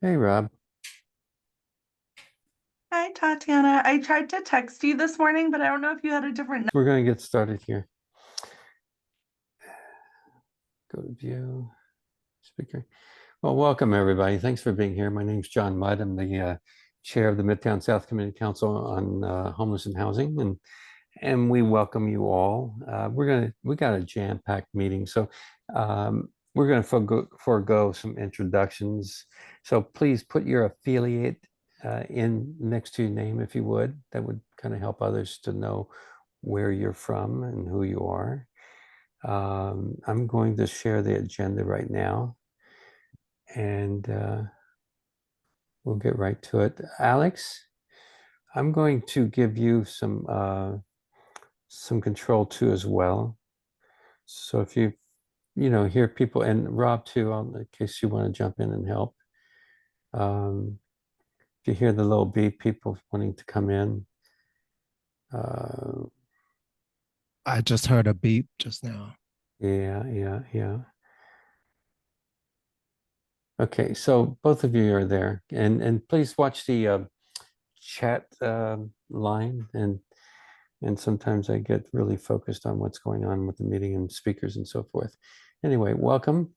Hey, Rob. Hi, Tatiana. I tried to text you this morning, but I don't know if you had a different number. We're going to get started here. Go to view, speaker. Well, welcome everybody. Thanks for being here. My name's John Mudd. I'm the chair of the Midtown South Community Council on Homeless and Housing, and we welcome you all. We got a jam-packed meeting, so we're gonna forego some introductions. So please put your affiliate in next to your name if you would. That would kind of help others to know where you're from and who you are. I'm going to share the agenda right now, and we'll get right to it. Alex, I'm going to give you some control too as well. So if you hear people, and Rob too, in case you want to jump in and help. If you hear the little beep, people wanting to come in. I just heard a beep just now. Yeah. Okay, so both of you are there, and please watch the chat line, and sometimes I get really focused on what's going on with the meeting and speakers and so forth. Anyway, welcome.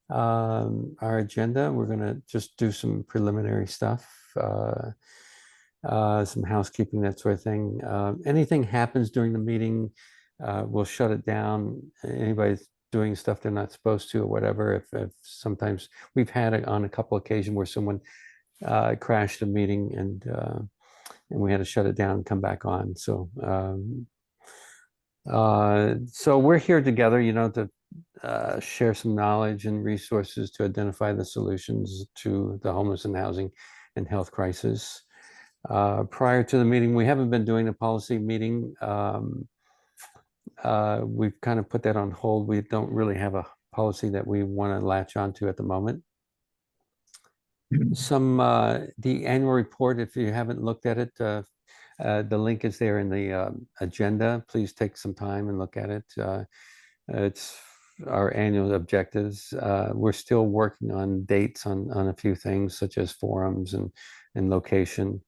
Our agenda, we're going to just do some preliminary stuff, some housekeeping, that sort of thing. Anything happens during the meeting, we'll shut it down. Anybody's doing stuff they're not supposed to or whatever, if sometimes we've had it on a couple occasions where someone crashed the meeting and we had to shut it down and come back on. So so we're here together, to share some knowledge and resources to identify the solutions to the homeless and housing and health crisis. Prior to the meeting, we haven't been doing a policy meeting. We've kind of put that on hold. We don't really have a policy that we want to latch onto at the moment. The annual report, if you haven't looked at it, the link is there in the agenda. Please take some time and look at it. It's our annual objectives. We're still working on dates on a few things, such as forums and location.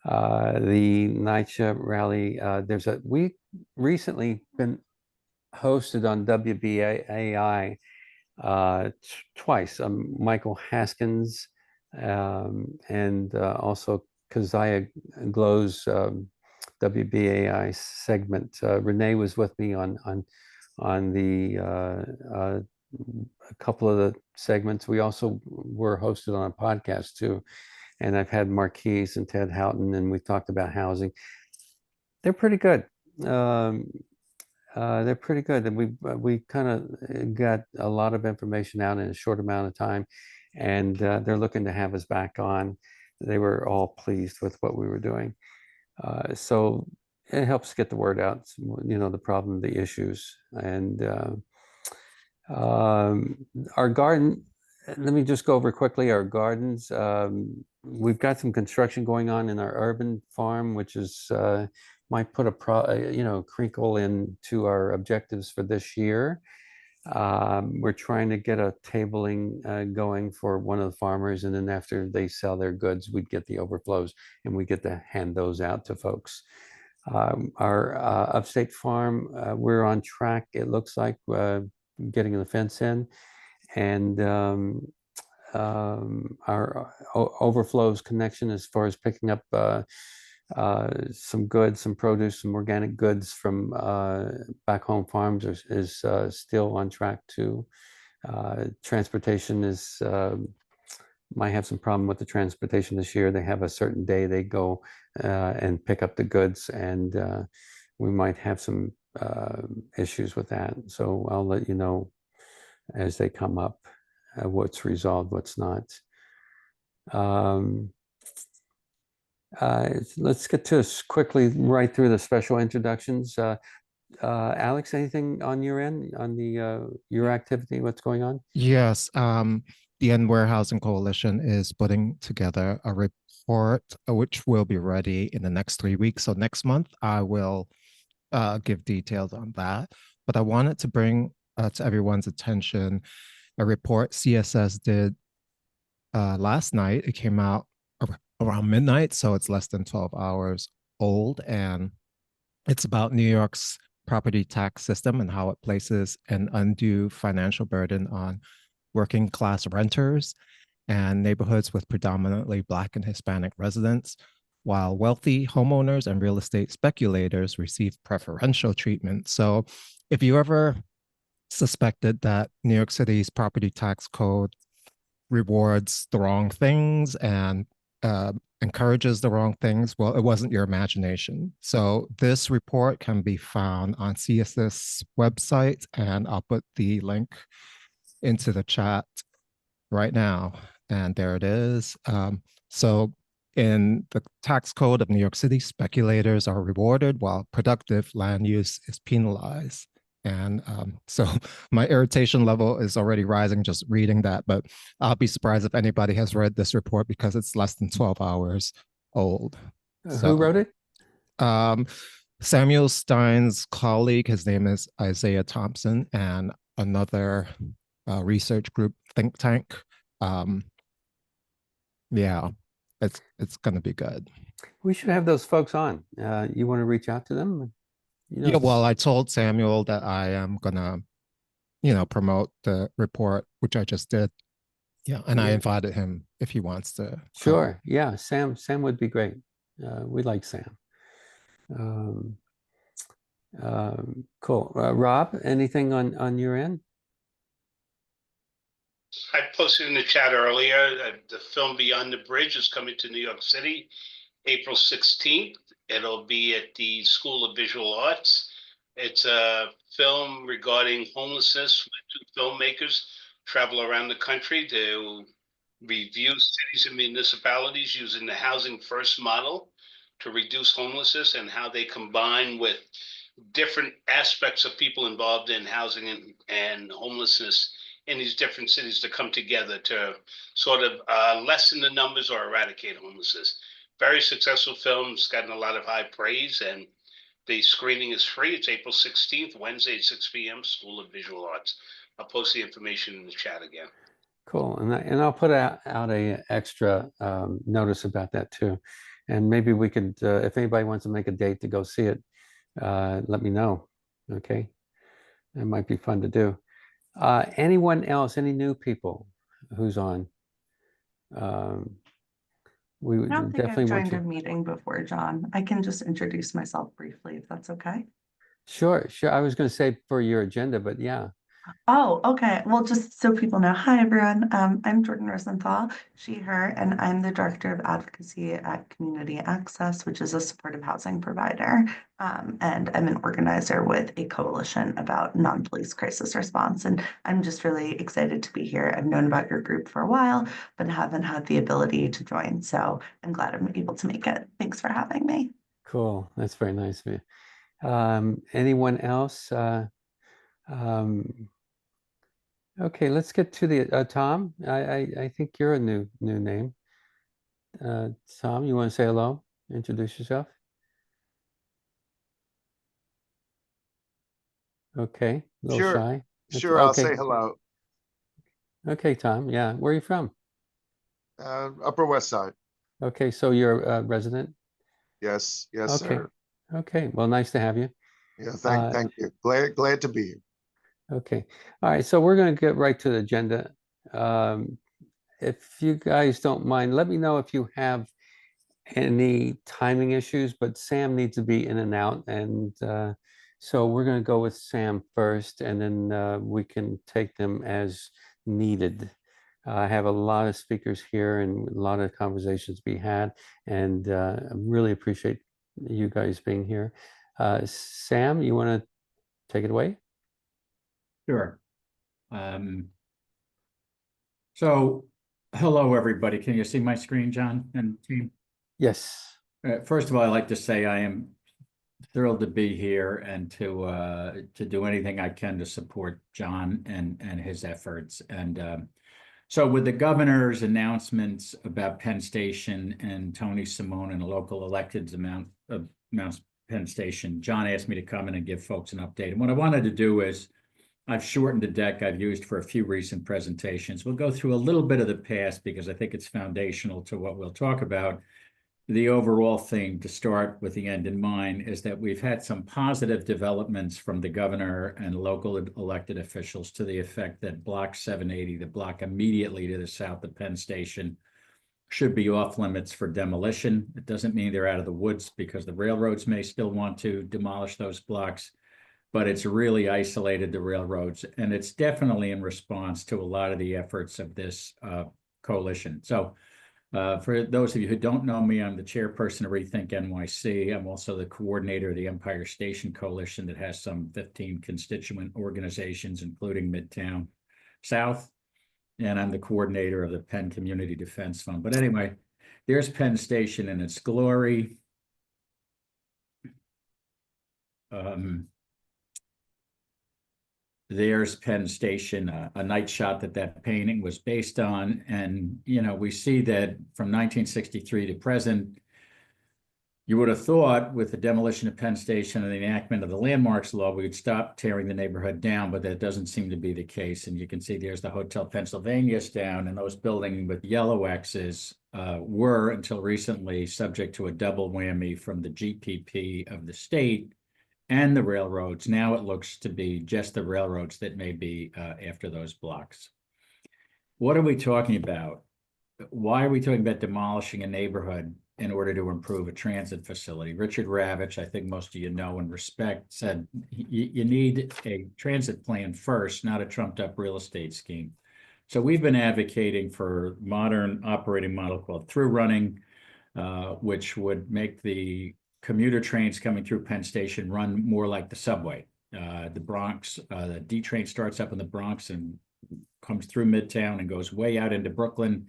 The NYCHA rally, we recently been hosted on WBAI twice. Michael Haskins and also Keziah Glow's WBAI segment. Renee was with me on the a couple of the segments. We also were hosted on a podcast too, and I've had Marquise and Ted Houghton, and we talked about housing. They're pretty good. They're pretty good, and we kind of got a lot of information out in a short amount of time, and they're looking to have us back on. They were all pleased with what we were doing, so it helps get the word out. The problem, the issues, and our garden. Let me just go over quickly our gardens. We've got some construction going on in our urban farm, which is might put a crinkle into our objectives for this year. We're trying to get a tabling going for one of the farmers, and then after they sell their goods, we'd get the overflows and we get to hand those out to folks. Our upstate farm, we're on track, it looks like, getting the fence in, and our overflows connection as far as picking up some goods, some produce, some organic goods from back home farms is still on track too. Transportation might have some problem with the transportation this year. They have a certain day they go and pick up the goods, and we might have some issues with that. So I'll let you know as they come up, what's resolved, what's not. Let's get to quickly right through the special introductions. Alex, anything on your end, on your activity, what's going on? Yes, the End Warehousing Coalition is putting together a report which will be ready in the next 3 weeks. So next month I will give details on that. But I wanted to bring to everyone's attention a report CSS did last night. It came out around midnight, so it's less than 12 hours old, and it's about New York's property tax system and how it places an undue financial burden on working class renters and neighborhoods with predominantly Black and Hispanic residents, while wealthy homeowners and real estate speculators receive preferential treatment. So if you ever suspected that New York City's property tax code rewards the wrong things and encourages the wrong things, well, it wasn't your imagination. So this report can be found on CSS website, and I'll put the link into the chat right now. And there it is. So in the tax code of New York City, speculators are rewarded while productive land use is penalized. And so my irritation level is already rising just reading that, but I'll be surprised if anybody has read this report because it's less than 12 hours old. Who wrote it? Samuel Stein's colleague, his name is Isaiah Thompson, and another research group think tank. Yeah, it's going to be good. We should have those folks on. You want to reach out to them? Yeah, well, I told Samuel that I am gonna, promote the report, which I just did. Yeah, and I invited him if he wants to. Sure. Yeah, Sam would be great. We like Sam. Cool. Rob, anything on your end? I posted in the chat earlier, the film Beyond the Bridge is coming to New York City, April 16th. It'll be at the School of Visual Arts. It's a film regarding homelessness where 2 filmmakers travel around the country to review cities and municipalities using the Housing First model to reduce homelessness and how they combine with different aspects of people involved in housing and homelessness in these different cities to come together to sort of lessen the numbers or eradicate homelessness. Very successful film. It's gotten a lot of high praise, and the screening is free. It's April 16th, Wednesday at 6 p.m., School of Visual Arts. I'll post the information in the chat again. Cool. And I'll put out a extra notice about that too. And maybe we could, if anybody wants to make a date to go see it, let me know. Okay. It might be fun to do. Anyone else, any new people who's on? We I don't think definitely I've want joined a you. meeting before, John. I can just introduce myself briefly if that's okay. Sure. I was going to say for your agenda, but yeah. Oh, okay. Well, just so people know, hi everyone. I'm Jordyn Rosenthal, she, her, and I'm the Director of Advocacy at Community Access, which is a supportive housing provider. And I'm an organizer with a coalition about non-police crisis response. And I'm just really excited to be here. I've known about your group for a while, but haven't had the ability to join. So I'm glad I'm able to make it. Thanks for having me. Cool. That's very nice of you. Anyone else? Okay, let's get to the Tom. I think you're a new name. Tom, you want to say hello? Introduce yourself. Okay, a little Sure. shy. Sure, okay. I'll say hello. Okay, Tom. Yeah, where are you from? Upper West Side. Okay, so you're a resident? Yes, yes, Okay. sir. Okay, well, nice to have you. Yeah, thank you. Glad to be here. Okay. All right, so we're going to get right to the agenda. If you guys don't mind, let me know if you have any timing issues, but Sam needs to be in and out. And so we're going to go with Sam first, and then we can take them as needed. I have a lot of speakers here and a lot of conversations to be had, and I really appreciate you guys being here. Sam, you want to take it away? Sure. So hello, everybody. Can you see my screen, John and team? Yes. First of all, I'd like to say I am thrilled to be here and to do anything I can to support John and his efforts. And so with the governor's announcements about Penn Station and Tony Simone and the local electeds announced Penn Station, John asked me to come in and give folks an update. And what I wanted to do is I've shortened the deck I've used for a few recent presentations. We'll go through a little bit of the past because I think it's foundational to what we'll talk about. The overall theme, to start with the end in mind, is that we've had some positive developments from the governor and local elected officials to the effect that Block 780, the block immediately to the south of Penn Station, should be off limits for demolition. It doesn't mean they're out of the woods because the railroads may still want to demolish those blocks, but it's really isolated the railroads. And it's definitely in response to a lot of the efforts of this coalition. So for those of you who don't know me, I'm the chairperson of RehinkNYC. I'm also the coordinator of the Empire Station Coalition that has some 15 constituent organizations, including Midtown South. And I'm the coordinator of the Penn Community Defense Fund. But anyway, there's Penn Station in its glory. There's Penn Station, a night shot that painting was based on. And, you know, we see that from 1963 to present, you would have thought with the demolition of Penn Station and the enactment of the landmarks law, we would stop tearing the neighborhood down, but that doesn't seem to be the case. And you can see there's the Hotel Pennsylvania's down, and those buildings with yellow X's were until recently subject to a double whammy from the GPP of the state and the railroads. Now it looks to be just the railroads that may be after those blocks. What are we talking about? Why are we talking about demolishing a neighborhood in order to improve a transit facility? Richard Ravitch, I think most of you know and respect, said you need a transit plan first, not a trumped up real estate scheme. So we've been advocating for modern operating model called through running, which would make the commuter trains coming through Penn Station run more like the subway. The Bronx, the D train starts up in the Bronx and comes through Midtown and goes way out into Brooklyn.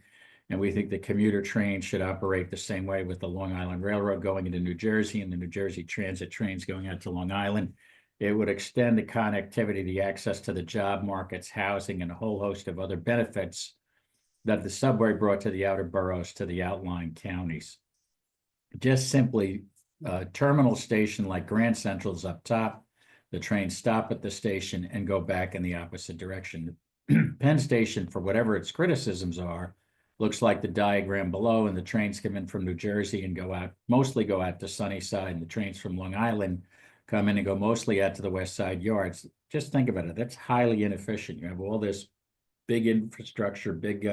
And we think the commuter train should operate the same way with the Long Island Railroad going into New Jersey and the New Jersey Transit trains going out to Long Island. It would extend the connectivity, the access to the job markets, housing, and a whole host of other benefits that the subway brought to the outer boroughs, to the outlying counties. Just simply, terminal station like Grand Central's up top, the trains stop at the station and go back in the opposite direction. Penn Station, for whatever its criticisms are, looks like the diagram below, and the trains come in from New Jersey and go out, mostly go out to Sunnyside, and the trains from Long Island come in and go mostly out to the West Side yards. Just think about it. That's highly inefficient. You have all this big infrastructure, big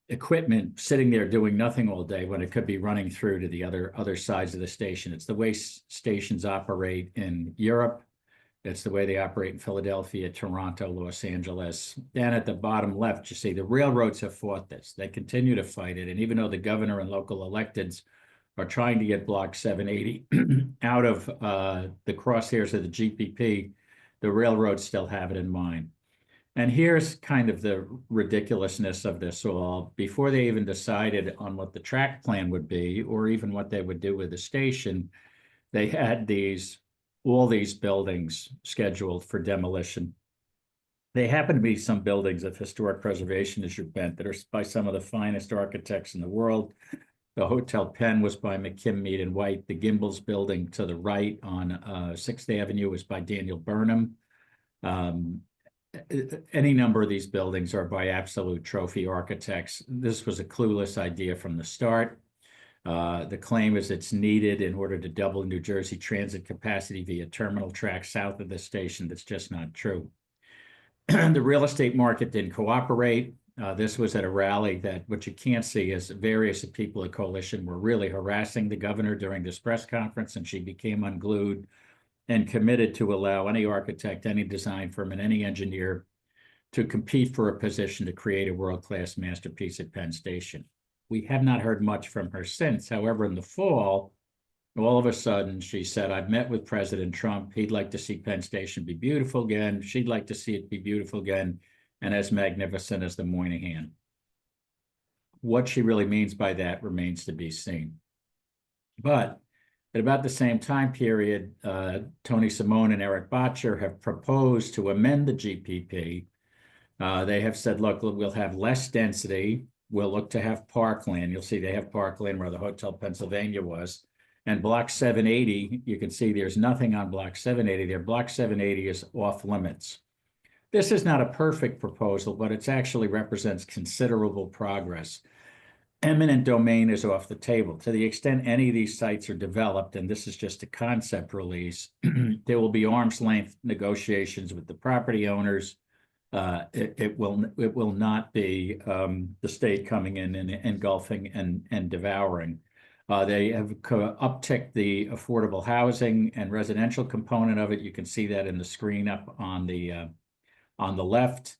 equipment sitting there doing nothing all day when it could be running through to the other sides of the station. It's the way stations operate in Europe. It's the way they operate in Philadelphia, Toronto, Los Angeles. And at the bottom left, you see the railroads have fought this. They continue to fight it. And even though the governor and local electeds are trying to get Block 780 out of the crosshairs of the GPP, the railroads still have it in mind. And here's kind of the ridiculousness of this all. Before they even decided on what the track plan would be, or even what they would do with the station, they had all these buildings scheduled for demolition. They happen to be some buildings of historic preservation, as you're bent, that are by some of the finest architects in the world. The Hotel Penn was by McKim, Mead and White. The Gimbels building to the right on 6th Avenue was by Daniel Burnham. Any number of these buildings are by absolute trophy architects. This was a clueless idea from the start. The claim is it's needed in order to double New Jersey transit capacity via terminal tracks south of the station. That's just not true. The real estate market didn't cooperate. This was at a rally that what you can't see is various people of coalition were really harassing the governor during this press conference, and she became unglued and committed to allow any architect, any design firm, and any engineer to compete for a position to create a world-class masterpiece at Penn Station. We have not heard much from her since. However, in the fall, all of a sudden, she said, I've met with President Trump. He'd like to see Penn Station be beautiful again. She'd like to see it be beautiful again and as magnificent as the Moynihan. What she really means by that remains to be seen. But at about the same time period, Tony Simone and Eric Botcher have proposed to amend the GPP. They have said, look, we'll have less density. We'll look to have parkland. You'll see they have parkland where the Hotel Pennsylvania was. And block 780, you can see there's nothing on block 780 there. Block 780 is off limits. This is not a perfect proposal, but it actually represents considerable progress. Eminent domain is off the table. To the extent any of these sites are developed, and this is just a concept release, there will be arm's length negotiations with the property owners. It will not be the state coming in and engulfing and devouring. They have upticked the affordable housing and residential component of it. You can see that in the screen up on the left.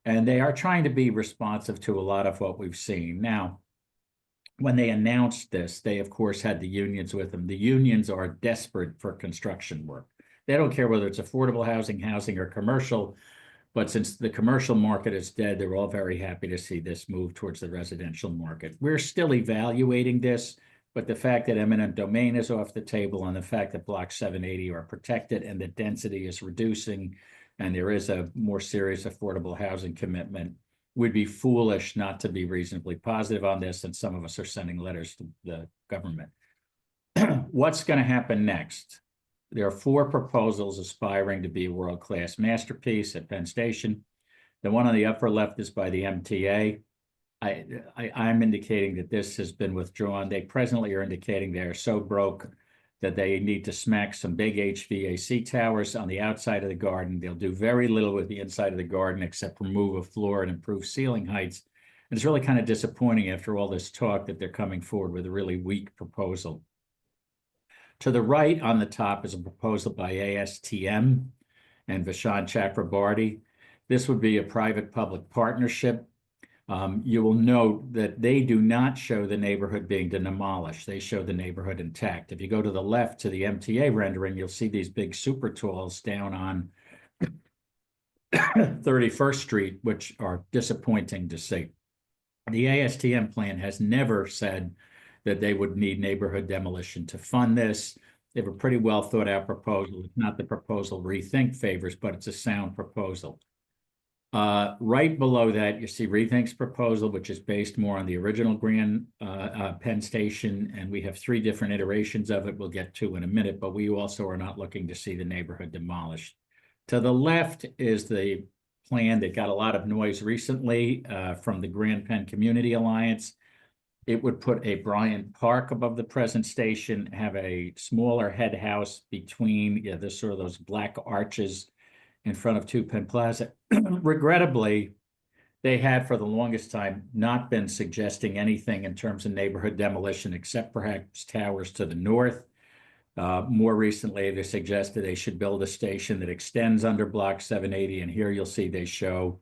And they are trying to be responsive to a lot of what we've seen. Now, when they announced this, they, of course, had the unions with them. The unions are desperate for construction work. They don't care whether it's affordable housing, or commercial. But since the commercial market is dead, they're all very happy to see this move towards the residential market. We're still evaluating this, but the fact that eminent domain is off the table and the fact that block 780 are protected and the density is reducing and there is a more serious affordable housing commitment, would be foolish not to be reasonably positive on this, and some of us are sending letters to the government. What's going to happen next? There are 4 proposals aspiring to be a world-class masterpiece at Penn Station. The one on the upper left is by the MTA. I'm indicating that this has been withdrawn. They presently are indicating they are so broke that they need to smack some big HVAC towers on the outside of the garden. They'll do very little with the inside of the garden except remove a floor and improve ceiling heights. And it's really kind of disappointing after all this talk that they're coming forward with a really weak proposal. To the right on the top is a proposal by ASTM and Vishant Chakrabarty. This would be a private-public partnership. You will note that they do not show the neighborhood being demolished. They show the neighborhood intact. If you go to the left to the MTA rendering, you'll see these big super talls down on 31st Street, which are disappointing to see. The ASTM plan has never said that they would need neighborhood demolition to fund this. They have a pretty well thought out proposal. It's not the proposal Rethink favors, but it's a sound proposal. Right below that, you see Rethink's proposal, which is based more on the original Grand Penn Station, and we have 3 different iterations of it we'll get to in a minute, but we also are not looking to see the neighborhood demolished. To the left is the plan that got a lot of noise recently from the Grand Penn Community Alliance. It would put a Bryant Park above the present station, have a smaller head house between this sort of those black arches in front of 2 Penn Plaza. Regrettably, they had for the longest time not been suggesting anything in terms of neighborhood demolition, except perhaps towers to the north. More recently, they suggested they should build a station that extends under block 780. And here you'll see they show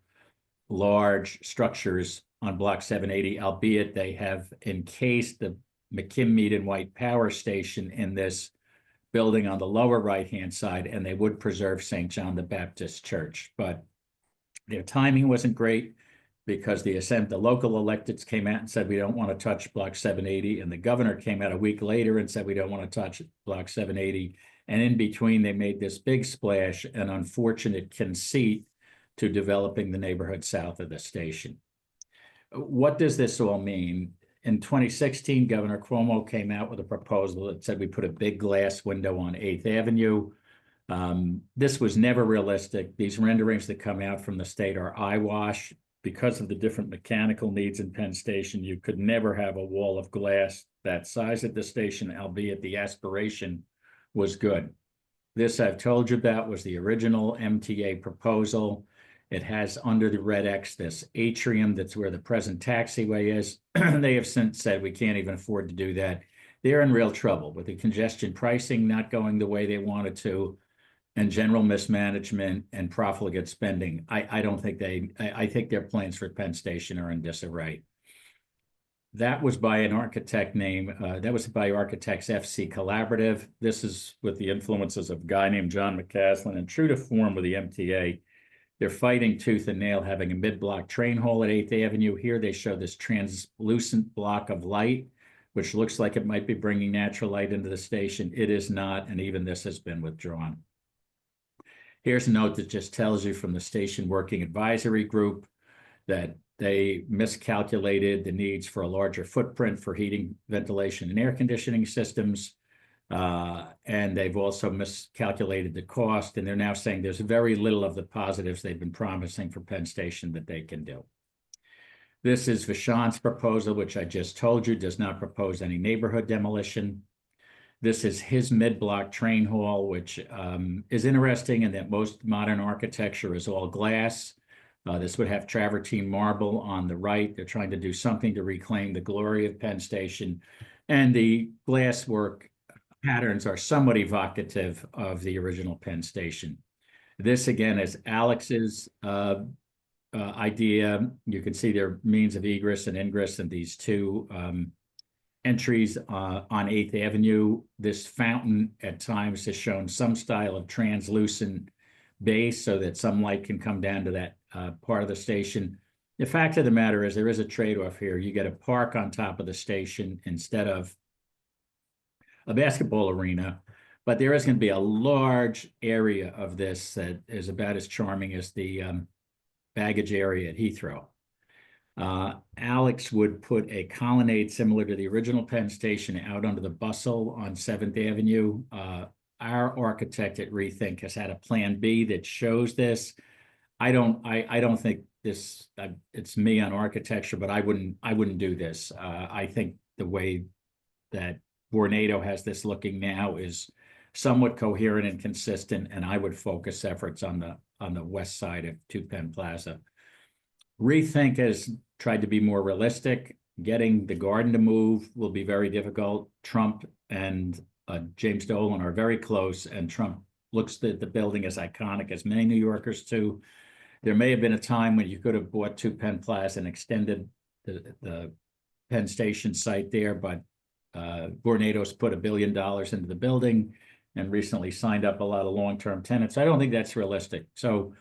large structures on block 780, albeit they have encased the McKim-Mead and White Power Station in this building on the lower right-hand side, and they would preserve St. John the Baptist Church. But their timing wasn't great because the local electeds came out and said, we don't want to touch block 780. And the governor came out a week later and said, we don't want to touch block 780. And in between, they made this big splash, an unfortunate conceit to developing the neighborhood south of the station. What does this all mean? In 2016, Governor Cuomo came out with a proposal that said we put a big glass window on 8th Avenue. This was never realistic. These renderings that come out from the state are eyewash. Because of the different mechanical needs in Penn Station, you could never have a wall of glass that size at the station, albeit the aspiration was good. This I've told you about was the original MTA proposal. It has under the red X this atrium that's where the present taxiway is. They have since said we can't even afford to do that. They're in real trouble with the congestion pricing not going the way they wanted to, and general mismanagement and profligate spending. I think their plans for Penn Station are in disarray. That was by an architect by Architects FC Collaborative. This is with the influences of a guy named John McCaslin, and true to form with the MTA, they're fighting tooth and nail having a mid-block train hall at 8th Avenue. Here they show this translucent block of light, which looks like it might be bringing natural light into the station. It is not, and even this has been withdrawn. Here's a note that just tells you from the Station Working Advisory Group that they miscalculated the needs for a larger footprint for heating, ventilation, and air conditioning systems. And they've also miscalculated the cost, and they're now saying there's very little of the positives they've been promising for Penn Station that they can do. This is Vashant's proposal, which I just told you does not propose any neighborhood demolition. This is his mid-block train hall, which is interesting in that most modern architecture is all glass. This would have travertine marble on the right. They're trying to do something to reclaim the glory of Penn Station. And the glasswork patterns are somewhat evocative of the original Penn Station. This, again, is Alex's idea. You can see their means of egress and ingress in these two entries on 8th Avenue. This fountain at times has shown some style of translucent base so that some light can come down to that part of the station. The fact of the matter is there is a trade-off here. You get a park on top of the station instead of a basketball arena, but there is going to be a large area of this that is about as charming as the baggage area at Heathrow. Alex would put a colonnade similar to the original Penn Station out under the bustle on 7th Avenue. Our architect at Rethink has had a plan B that shows this. I don't think this, it's me on architecture, but I wouldn't do this. I think the way that Vornado has this looking now is somewhat coherent and consistent, and I would focus efforts on the west side of 2 Penn Plaza. Rethink has tried to be more realistic. Getting the garden to move will be very difficult. Trump and James Dolan are very close, and Trump looks at the building as iconic, as many New Yorkers do. There may have been a time when you could have bought 2 Penn Plaza and extended the Penn Station site there, but Vornado's put $1 billion into the building and recently signed up a lot of long-term tenants. I don't think that's realistic. So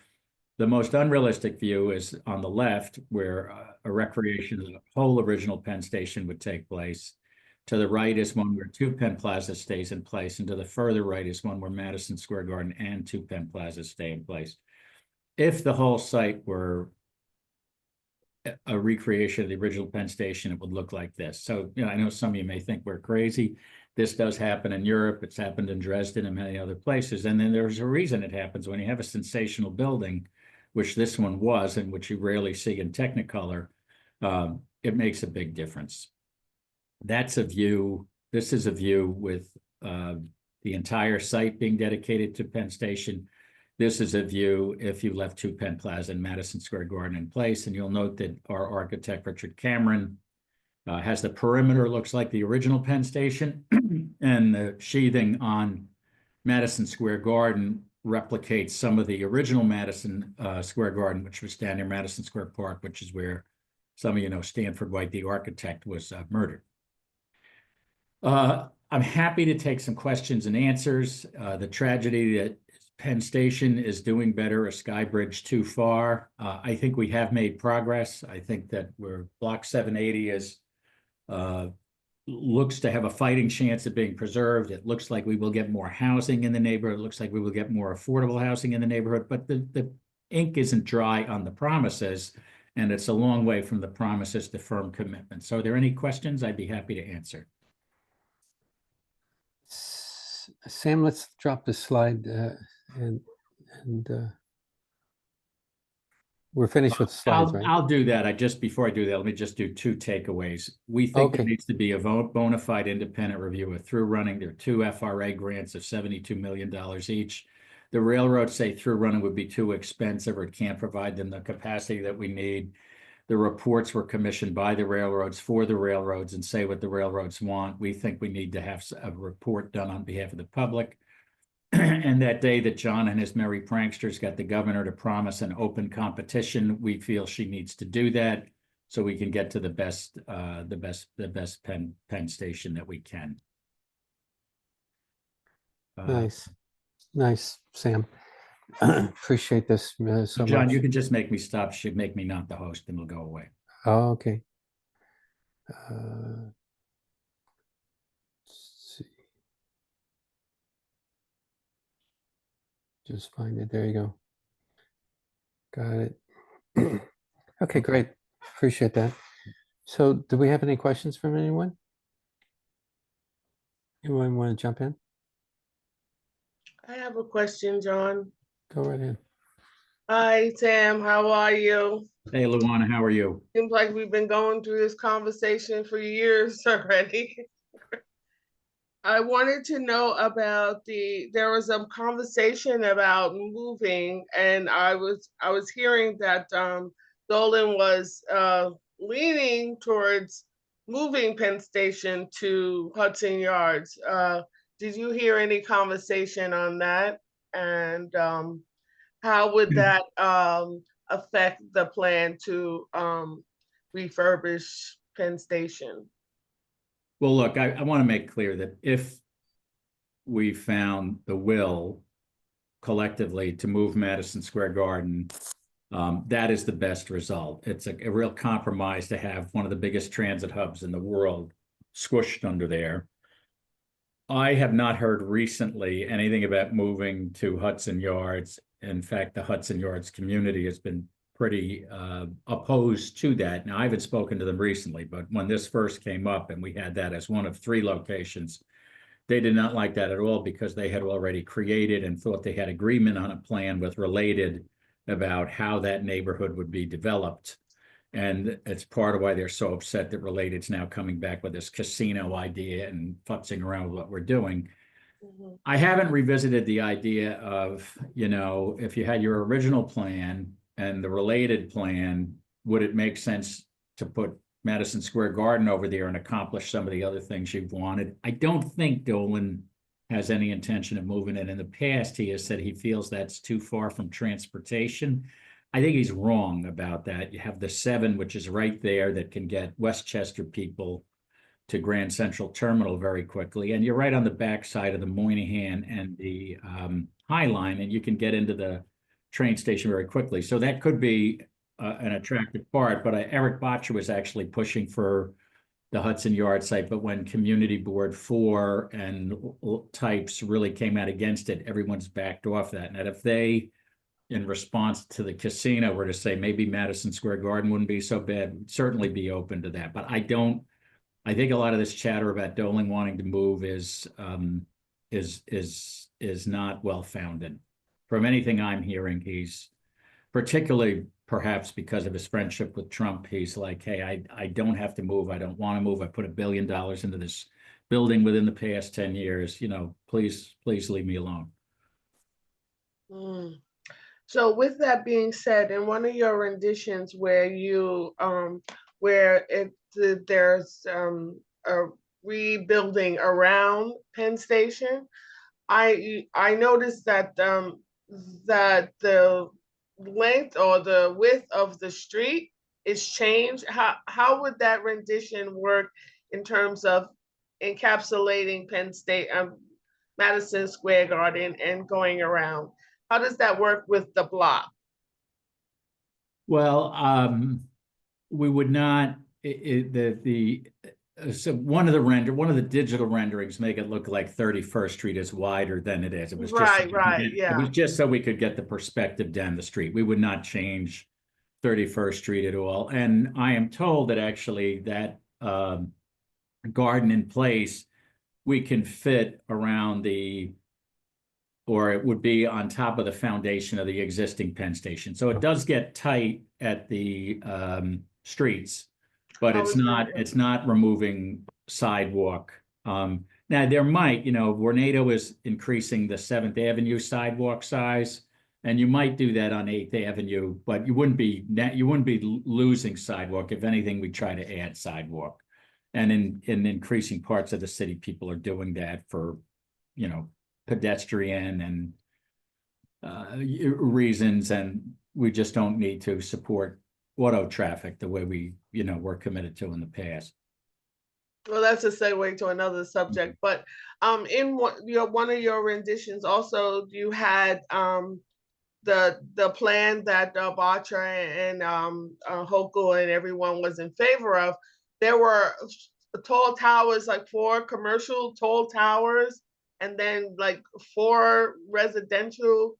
the most unrealistic view is on the left, where a recreation of the whole original Penn Station would take place. To the right is one where 2 Penn Plaza stays in place, and to the further right is one where Madison Square Garden and 2 Penn Plaza stay in place. If the whole site were a recreation of the original Penn Station, it would look like this. So, I know some of you may think we're crazy. This does happen in Europe. It's happened in Dresden and many other places. And then there's a reason it happens. When you have a sensational building, which this one was, and which you rarely see in Technicolor, it makes a big difference. That's a view. This is a view with the entire site being dedicated to Penn Station. This is a view if you left 2 Penn Plaza and Madison Square Garden in place. And you'll note that our architect, Richard Cameron, has the perimeter looks like the original Penn Station, and the sheathing on Madison Square Garden replicates some of the original Madison Square Garden, which was down near Madison Square Park, which is where some of you know Stanford White, the architect, was murdered. I'm happy to take some questions and answers. The tragedy that Penn Station is doing better, a sky bridge too far. I think we have made progress. I think that Block 780 is looks to have a fighting chance of being preserved. It looks like we will get more housing in the neighborhood. It looks like we will get more affordable housing in the neighborhood, but the ink isn't dry on the promises, and it's a long way from the promises to firm commitments. So are there any questions? I'd be happy to answer. Sam, let's drop this slide and we're finished with the slides, right? I'll do that. Before I do that, let me just do 2 takeaways. We think there needs to be a bona fide independent review of through running. There are 2 FRA grants of $72 million each. The railroads say through running would be too expensive, or it can't provide them the capacity that we need. The reports were commissioned by the railroads for the railroads and say what the railroads want. We think we need to have a report done on behalf of the public. And that day that John and his merry pranksters got the governor to promise an open competition, we feel she needs to do that so we can get to the best Penn Station that we can. Nice, Sam. Appreciate this so John, much. you can just make me stop. Should make me not the host, and it'll go away. Oh, okay. Let's see. Just find it. There you go. Got it. Okay, great. Appreciate that. So do we have any questions from anyone? Anyone want to jump in? I have a question, John. Go right in. Hi, Tam. How are you? Hey, Luana, how are you? Seems like we've been going through this conversation for years already. I wanted to know about there was a conversation about moving, and I was hearing that Dolan was leaning towards moving Penn Station to Hudson Yards. Did you hear any conversation on that? And how would that affect the plan to refurbish Penn Station? Well, look, I want to make clear that if we found the will collectively to move Madison Square Garden, that is the best result. It's a real compromise to have one of the biggest transit hubs in the world squished under there. I have not heard recently anything about moving to Hudson Yards. In fact, the Hudson Yards community has been pretty opposed to that. Now, I haven't spoken to them recently, but when this first came up and we had that as one of 3 locations, they did not like that at all because they had already created and thought they had agreement on a plan with Related about how that neighborhood would be developed. And it's part of why they're so upset that Related's now coming back with this casino idea and futzing around with what we're doing. Mhm. I haven't revisited the idea of, if you had your original plan and the Related plan, would it make sense to put Madison Square Garden over there and accomplish some of the other things you've wanted? I don't think Dolan has any intention of moving it. In the past, he has said he feels that's too far from transportation. I think he's wrong about that. You have the 7, which is right there, that can get Westchester people to Grand Central Terminal very quickly. And you're right on the backside of the Moynihan and the High Line, and you can get into the train station very quickly. So that could be an attractive part. But Eric Botcher was actually pushing for the Hudson Yard site. But when Community Board 4 and types really came out against it, everyone's backed off that. And if they, in response to the casino, were to say maybe Madison Square Garden wouldn't be so bad, we'd certainly be open to that. But I think a lot of this chatter about Dolan wanting to move is not well founded. From anything I'm hearing, he's, particularly perhaps because of his friendship with Trump, he's like, hey, I don't have to move. I don't want to move. I put $1 billion into this building within the past 10 years. Please leave me alone. Mm. So with that being said, in one of your renditions where you there's a rebuilding around Penn Station, I noticed that that the length or the width of the street is changed. How would that rendition work in terms of encapsulating Penn State, Madison Square Garden and going around? How does that work with the block? Well, we would not. So one of the digital renderings make it look like 31st Street is wider than it is. It was Right, It was just so we could get the perspective down the street. We would not change 31st Street at all. And I am told that actually that garden in place, we can fit around or it would be on top of the foundation of the existing Penn Station. So it does get tight at the streets, but it's not removing sidewalk. Now there might, Vornado is increasing the 7th Avenue sidewalk size, and you might do that on 8th Avenue, but you wouldn't be losing sidewalk. If anything, we try to add sidewalk. And in increasing parts of the city, people are doing that for, pedestrian and reasons, and we just don't need to support auto traffic the way we're committed to in the past. Well, that's a segue to another subject, but in one of your renditions, also you had the plan that Batra and Hochul and everyone was in favor of. There were tall towers, like 4 commercial tall towers, and then like 4 residential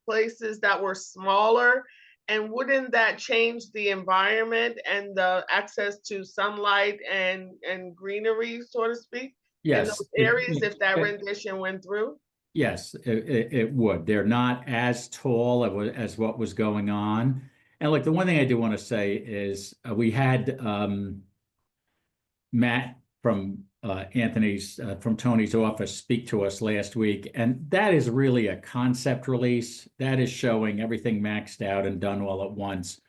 places that were smaller. And wouldn't that change the environment and the access to sunlight and greenery, so to speak? Yes. those areas if that rendition went through? Yes, it would. They're not as tall as what was going on. And look, the one thing I do want to say is we had Matt from from Tony's office speak to us last week, and that is really a concept release. That is showing everything maxed out and done all at once.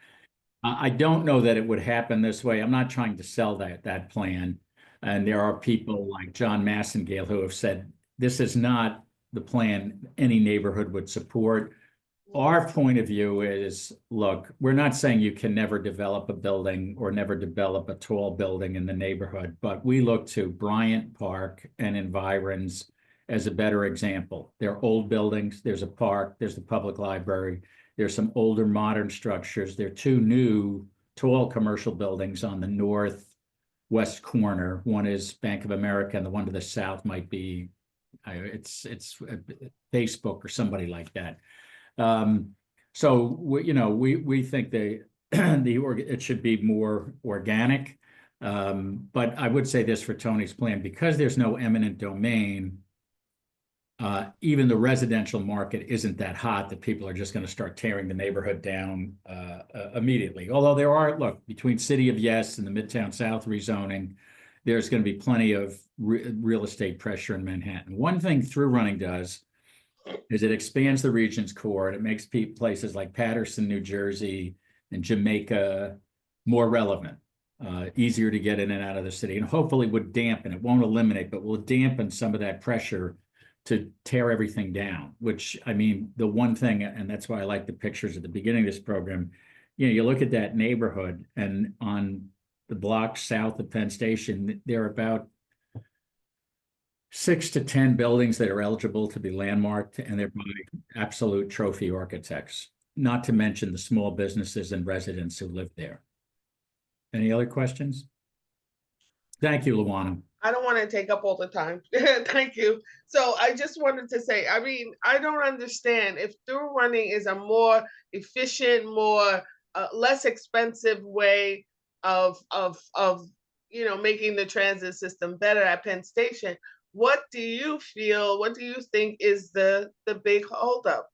I don't know that it would happen this way. I'm not trying to sell that plan. And there are people like John Massengale who have said this is not the plan any neighborhood would support. Our point of view is, look, we're not saying you can never develop a building or never develop a tall building in the neighborhood, but we look to Bryant Park and environs as a better example. They're old buildings. There's a park. There's the public library. There's some older modern structures. There are two new tall commercial buildings on the northwest corner. One is Bank of America, and the one to the south might be, it's Facebook or somebody like that. So we think it should be more organic. But I would say this for Tony's plan, because there's no eminent domain, even the residential market isn't that hot that people are just going to start tearing the neighborhood down immediately. Although there are, look, between City of Yes and the Midtown South rezoning, there's going to be plenty of real estate pressure in Manhattan. One thing through running does is it expands the region's core, and it makes places like Paterson, New Jersey, and Jamaica more relevant, easier to get in and out of the city, and hopefully would dampen, it won't eliminate, but will dampen some of that pressure to tear everything down, which, I mean, the one thing, and that's why I like the pictures at the beginning of this program, you look at that neighborhood, and on the block south of Penn Station, there are about 6 to 10 buildings that are eligible to be landmarked, and they're by absolute trophy architects, not to mention the small businesses and residents who live there. Any other questions? Thank you, Luana. I don't want to take up all the time. Thank you. So I just wanted to say, I mean, I don't understand if through running is a more efficient, more less expensive way of making the transit system better at Penn Station. What do you think is the big holdup?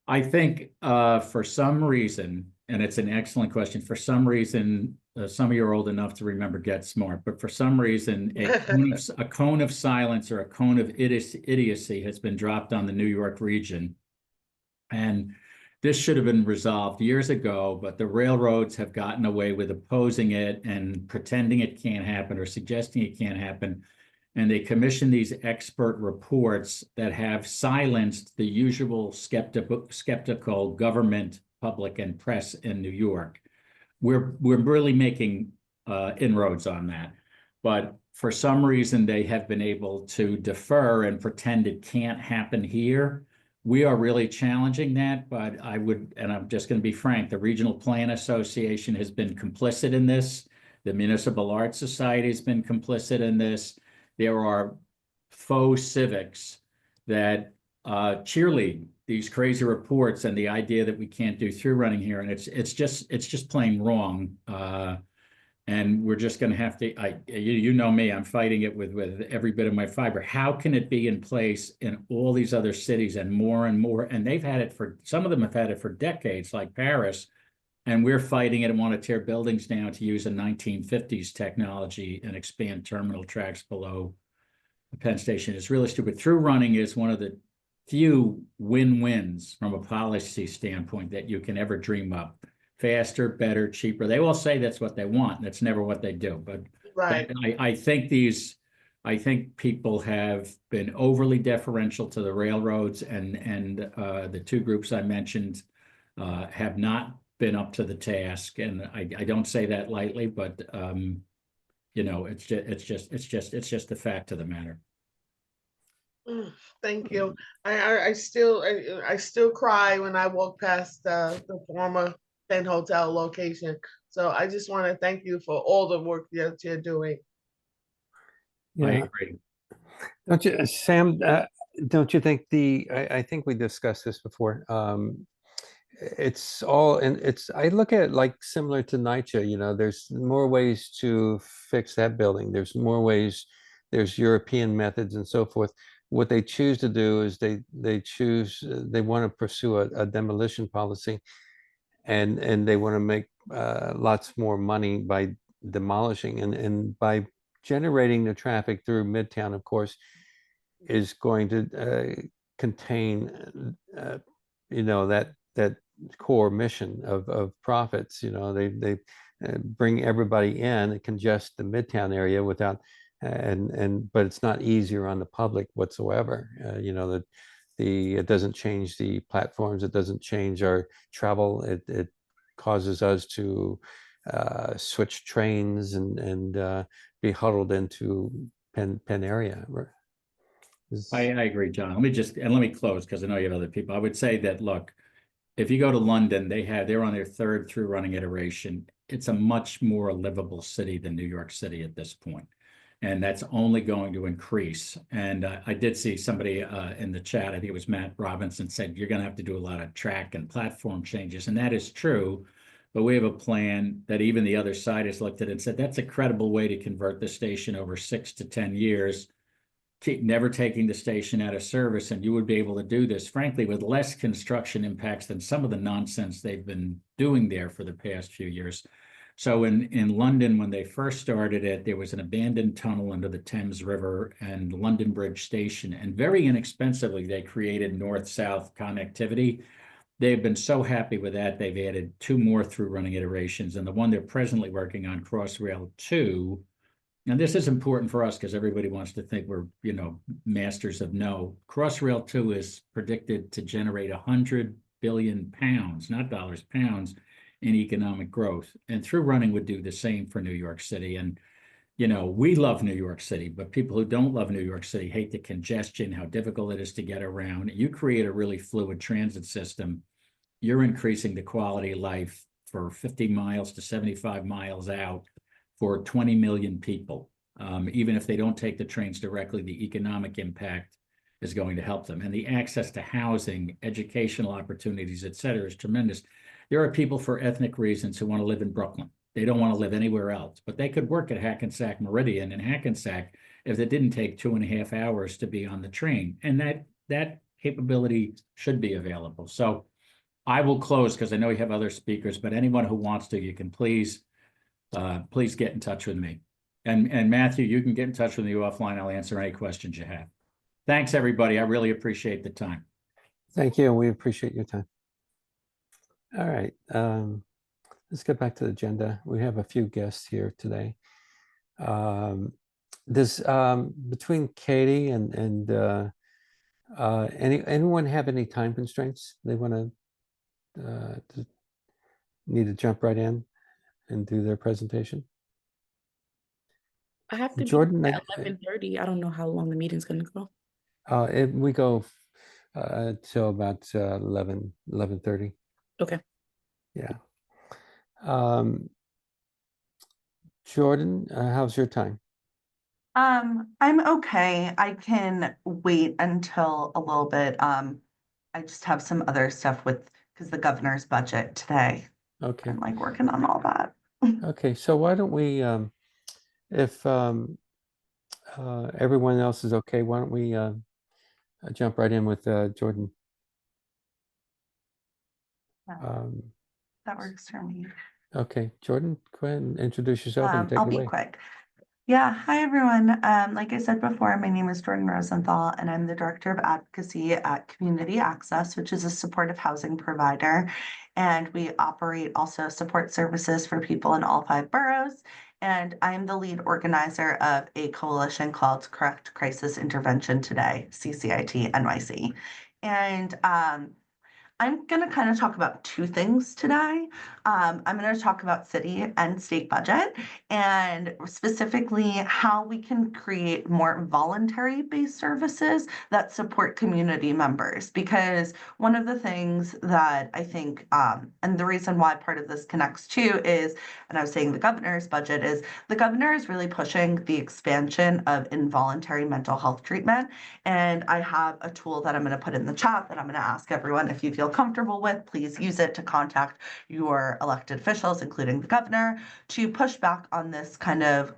I think for some reason, and it's an excellent question, for some reason, some of you are old enough to remember Get Smart, but for some reason, a cone of silence or a cone of idiocy has been dropped on the New York region. And this should have been resolved years ago, but the railroads have gotten away with opposing it and pretending it can't happen or suggesting it can't happen. And they commission these expert reports that have silenced the usual skeptical government, public, and press in New York. We're really making inroads on that. But for some reason, they have been able to defer and pretend it can't happen here. We are really challenging that, but and I'm just going to be frank, the Regional Plan Association has been complicit in this. The Municipal Art Society has been complicit in this. There are faux civics that cheerlead these crazy reports and the idea that we can't do through running here, and it's just plain wrong. And we're just going to have to. You know me, I'm fighting it with every bit of my fiber. How can it be in place in all these other cities and more? And they've had it for, some of them have had it for decades, like Paris. And we're fighting it and want to tear buildings down to use a 1950s technology and expand terminal tracks below the Penn Station. It's really stupid. Through running is one of the few win-wins from a policy standpoint that you can ever dream up. Faster, better, cheaper. They all say that's what they want. That's never what they do. But, right. But I think people have been overly deferential to the railroads, and the two groups I mentioned have not been up to the task, and I don't say that lightly, but it's just the fact of the matter. Thank you. I still cry when I walk past the former Penn Hotel location. So I just want to thank you for all the work that you're doing. Yeah. I agree. Don't you, Sam? Don't you think I think we discussed this before. It's all, and I look at it like similar to NYCHA, there's more ways to fix that building. There's more ways there's European methods and so forth. What they choose to do is they want to pursue a demolition policy, and they want to make lots more money by demolishing, and by generating the traffic through Midtown, of course, is going to contain that core mission of profits. They bring everybody in and congest the Midtown area without but it's not easier on the public whatsoever. It doesn't change the platforms, it doesn't change our travel, it causes us to switch trains and be huddled into Penn area. I agree, John. Let me close, because I know you have other people. I would say that, look, if you go to London, they're on their third through running iteration. It's a much more livable city than New York City at this point. And that's only going to increase. And I did see somebody in the chat, I think it was Matt Robinson, said you're going to have to do a lot of track and platform changes. And that is true. But we have a plan that even the other side has looked at and said that's a credible way to convert the station over 6 to 10 years. Keep never taking the station out of service. And you would be able to do this, frankly, with less construction impacts than some of the nonsense they've been doing there for the past few years. So in London, when they first started it, there was an abandoned tunnel under the Thames River and London Bridge Station. And very inexpensively, they created north-south connectivity. They've been so happy with that. They've added 2 more through running iterations. And the one they're presently working on, Crossrail 2, and this is important for us because everybody wants to think we're, masters of no. Crossrail 2 is predicted to generate 100 billion pounds, not dollars, pounds, in economic growth. And through running would do the same for New York City. And, we love New York City, but people who don't love New York City hate the congestion, how difficult it is to get around. You create a really fluid transit system, you're increasing the quality of life for 50 miles to 75 miles out for 20 million people. Even if they don't take the trains directly, the economic impact is going to help them. And the access to housing, educational opportunities, et cetera, is tremendous. There are people for ethnic reasons who want to live in Brooklyn. They don't want to live anywhere else, but they could work at Hackensack Meridian in Hackensack if it didn't take 2.5 hours to be on the train. And that capability should be available. So I will close because I know you have other speakers, but anyone who wants to, you can please get in touch with me. And Matthew, you can get in touch with me offline. I'll answer any questions you have. Thanks, everybody. I really appreciate the time. Thank you. We appreciate your time. All right. Let's get back to the agenda. We have a few guests here today. Between Katie and anyone have any time constraints they want to need to jump right in and do their presentation? I have to Jordyn, be at 11:30. I don't know how long the meeting's going to go. We go till about 11:30. Okay. Yeah. Jordyn, how's your time? I'm okay. I can wait until a little bit. I just have some other stuff because the governor's budget today. Okay. I'm working on all that. Okay, so why don't we, if everyone else is okay, why don't we jump right in with Jordyn? That works for me. Okay, Jordyn, go ahead and introduce yourself and take I'll it away. be quick. Yeah, hi everyone. Like I said before, my name is Jordyn Rosenthal, and I'm the Director of Advocacy at Community Access, which is a supportive housing provider. And we operate also support services for people in all 5 boroughs. And I'm the lead organizer of a coalition called Correct Crisis Intervention Today, CCIT NYC. And I'm going to kind of talk about 2 things today. I'm going to talk about city and state budget, and specifically how we can create more voluntary-based services that support community members. Because one of the things that I think, and the reason why part of this connects too is, and I was saying the governor's budget, is the governor is really pushing the expansion of involuntary mental health treatment. And I have a tool that I'm going to put in the chat that I'm going to ask everyone, if you feel comfortable with, please use it to contact your elected officials, including the governor, to push back on this kind of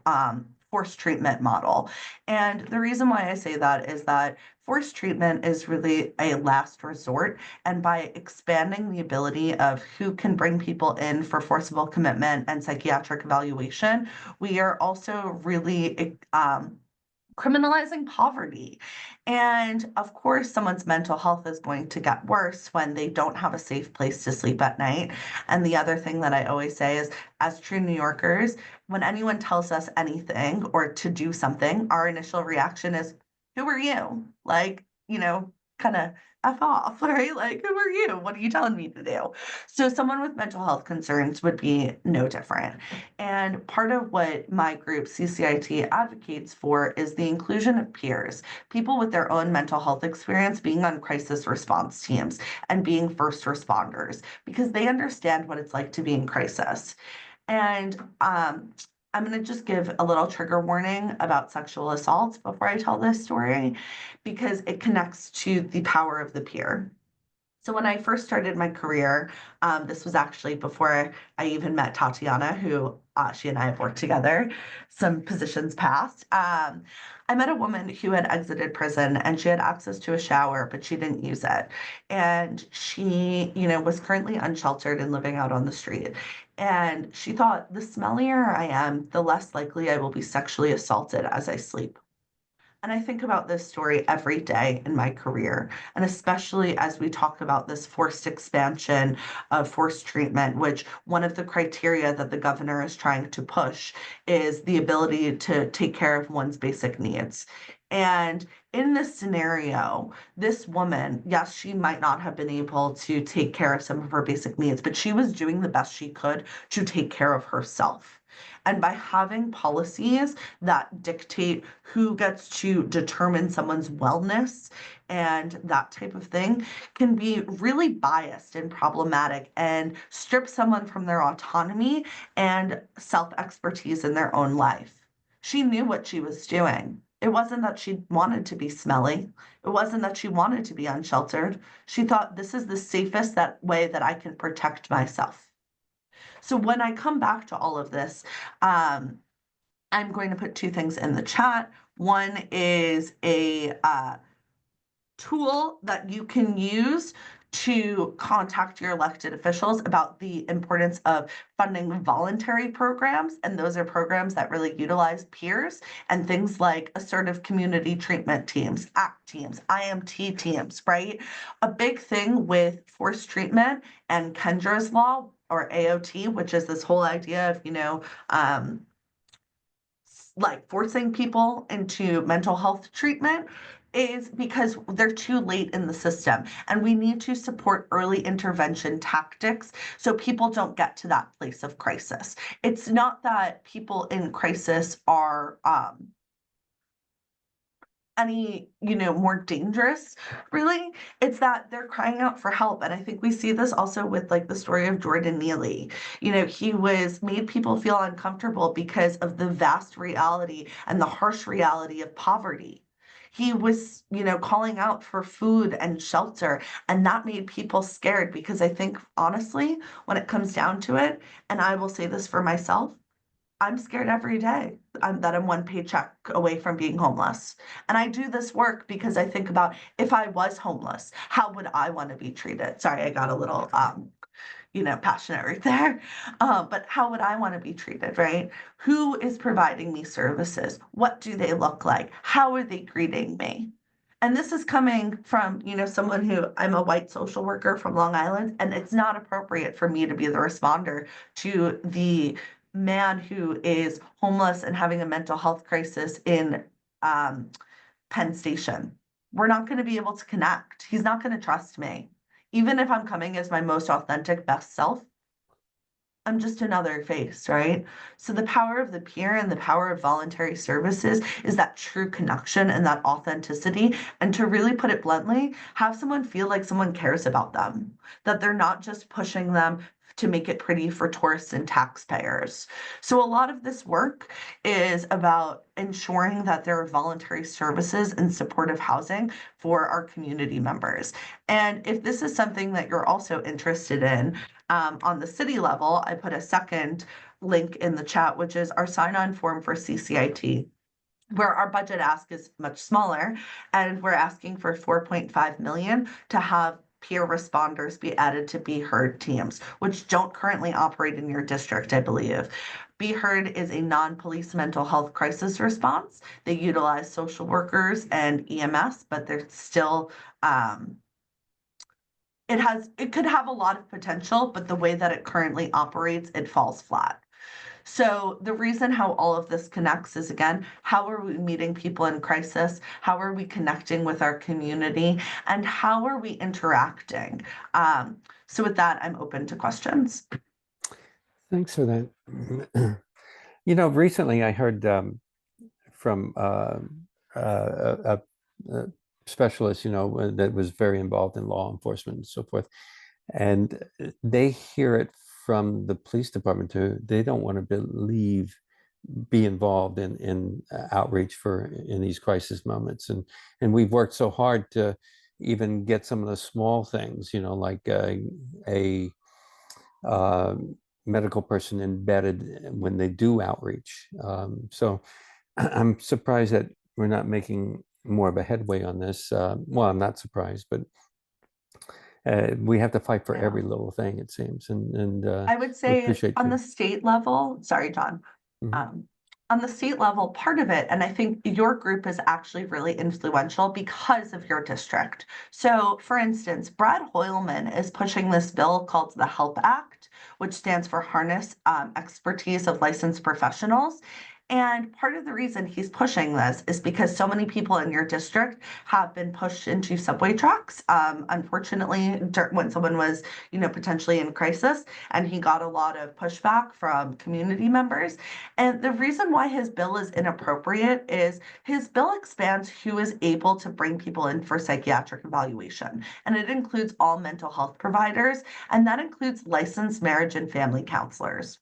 forced treatment model. And the reason why I say that is that forced treatment is really a last resort. And by expanding the ability of who can bring people in for forcible commitment and psychiatric evaluation, we are also really criminalizing poverty. And of course, someone's mental health is going to get worse when they don't have a safe place to sleep at night. And the other thing that I always say is, as true New Yorkers, when anyone tells us anything or to do something, our initial reaction is, who are you? Like, kind of F off, right? Like, who are you? What are you telling me to do? So someone with mental health concerns would be no different. And part of what my group CCIT advocates for is the inclusion of peers, people with their own mental health experience being on crisis response teams and being first responders, because they understand what it's like to be in crisis. And I'm going to just give a little trigger warning about sexual assault before I tell this story, because it connects to the power of the peer. So when I first started my career, this was actually before I even met Tatiana, who she and I have worked together some positions past. I met a woman who had exited prison and she had access to a shower, but she didn't use it. And she, was currently unsheltered and living out on the street. And she thought, the smellier I am, the less likely I will be sexually assaulted as I sleep. And I think about this story every day in my career, and especially as we talk about this forced expansion of forced treatment, which one of the criteria that the governor is trying to push is the ability to take care of one's basic needs. And in this scenario, this woman, yes, she might not have been able to take care of some of her basic needs, but she was doing the best she could to take care of herself. And by having policies that dictate who gets to determine someone's wellness and that type of thing can be really biased and problematic and strip someone from their autonomy and self-expertise in their own life. She knew what she was doing. It wasn't that she wanted to be smelly. It wasn't that she wanted to be unsheltered. She thought, this is the safest way that I can protect myself. So when I come back to all of this, I'm going to put two things in the chat. One is a tool that you can use to contact your elected officials about the importance of funding voluntary programs. And those are programs that really utilize peers and things like assertive community treatment teams, ACT teams, IMT teams, right? A big thing with forced treatment and Kendra's law, or AOT, which is this whole idea of, like forcing people into mental health treatment, is because they're too late in the system. And we need to support early intervention tactics so people don't get to that place of crisis. It's not that people in crisis are any more dangerous, really. It's that they're crying out for help. And I think we see this also with like the story of Jordan Neely. He was made people feel uncomfortable because of the vast reality and the harsh reality of poverty. He was calling out for food and shelter, and that made people scared, because I think honestly, when it comes down to it, and I will say this for myself, I'm scared every day that I'm one paycheck away from being homeless. And I do this work because I think about, if I was homeless, how would I want to be treated? Sorry, I got a little, passionate right there. But how would I want to be treated, right? Who is providing me services? What do they look like? How are they greeting me? And this is coming from, someone who, I'm a white social worker from Long Island, and it's not appropriate for me to be the responder to the man who is homeless and having a mental health crisis in Penn Station. We're not going to be able to connect. He's not going to trust me. Even if I'm coming as my most authentic, best self, I'm just another face, right? So the power of the peer and the power of voluntary services is that true connection and that authenticity. And to really put it bluntly, have someone feel like someone cares about them, that they're not just pushing them to make it pretty for tourists and taxpayers. So a lot of this work is about ensuring that there are voluntary services and supportive housing for our community members. And if this is something that you're also interested in, on the city level, I put a second link in the chat, which is our sign-on form for CCIT, where our budget ask is much smaller, and we're asking for 4.5 million to have peer responders be added to Be Heard teams, which don't currently operate in your district, I believe. Be Heard is a non-police mental health crisis response. They utilize social workers and EMS, but they're still, it could have a lot of potential, but the way that it currently operates, it falls flat. So the reason how all of this connects is, again, how are we meeting people in crisis? How are we connecting with our community? And how are we interacting? So with that, I'm open to questions. Thanks for that. You know, recently I heard from a specialist, you know, that was very involved in law enforcement and so forth. And they hear it from the police department too. They don't want to be involved in outreach in these crisis moments. And we've worked so hard to even get some of the small things, you know, like a medical person embedded when they do outreach. So I'm surprised that we're not making more of a headway on this. Well, I'm not surprised, but we have to fight for every little thing, it seems. And I would say appreciate on you. the state level, sorry, John. On the state level, part of it, and I think your group is actually really influential because of your district. So, for instance, Brad Hoylman is pushing this bill called the HELP Act, which stands for Harness Expertise of Licensed Professionals. And part of the reason he's pushing this is because so many people in your district have been pushed into subway tracks. Unfortunately, when someone was, you know, potentially in crisis, and he got a lot of pushback from community members. And the reason why his bill is inappropriate is his bill expands who is able to bring people in for psychiatric evaluation. And it includes all mental health providers, and that includes licensed marriage and family counselors.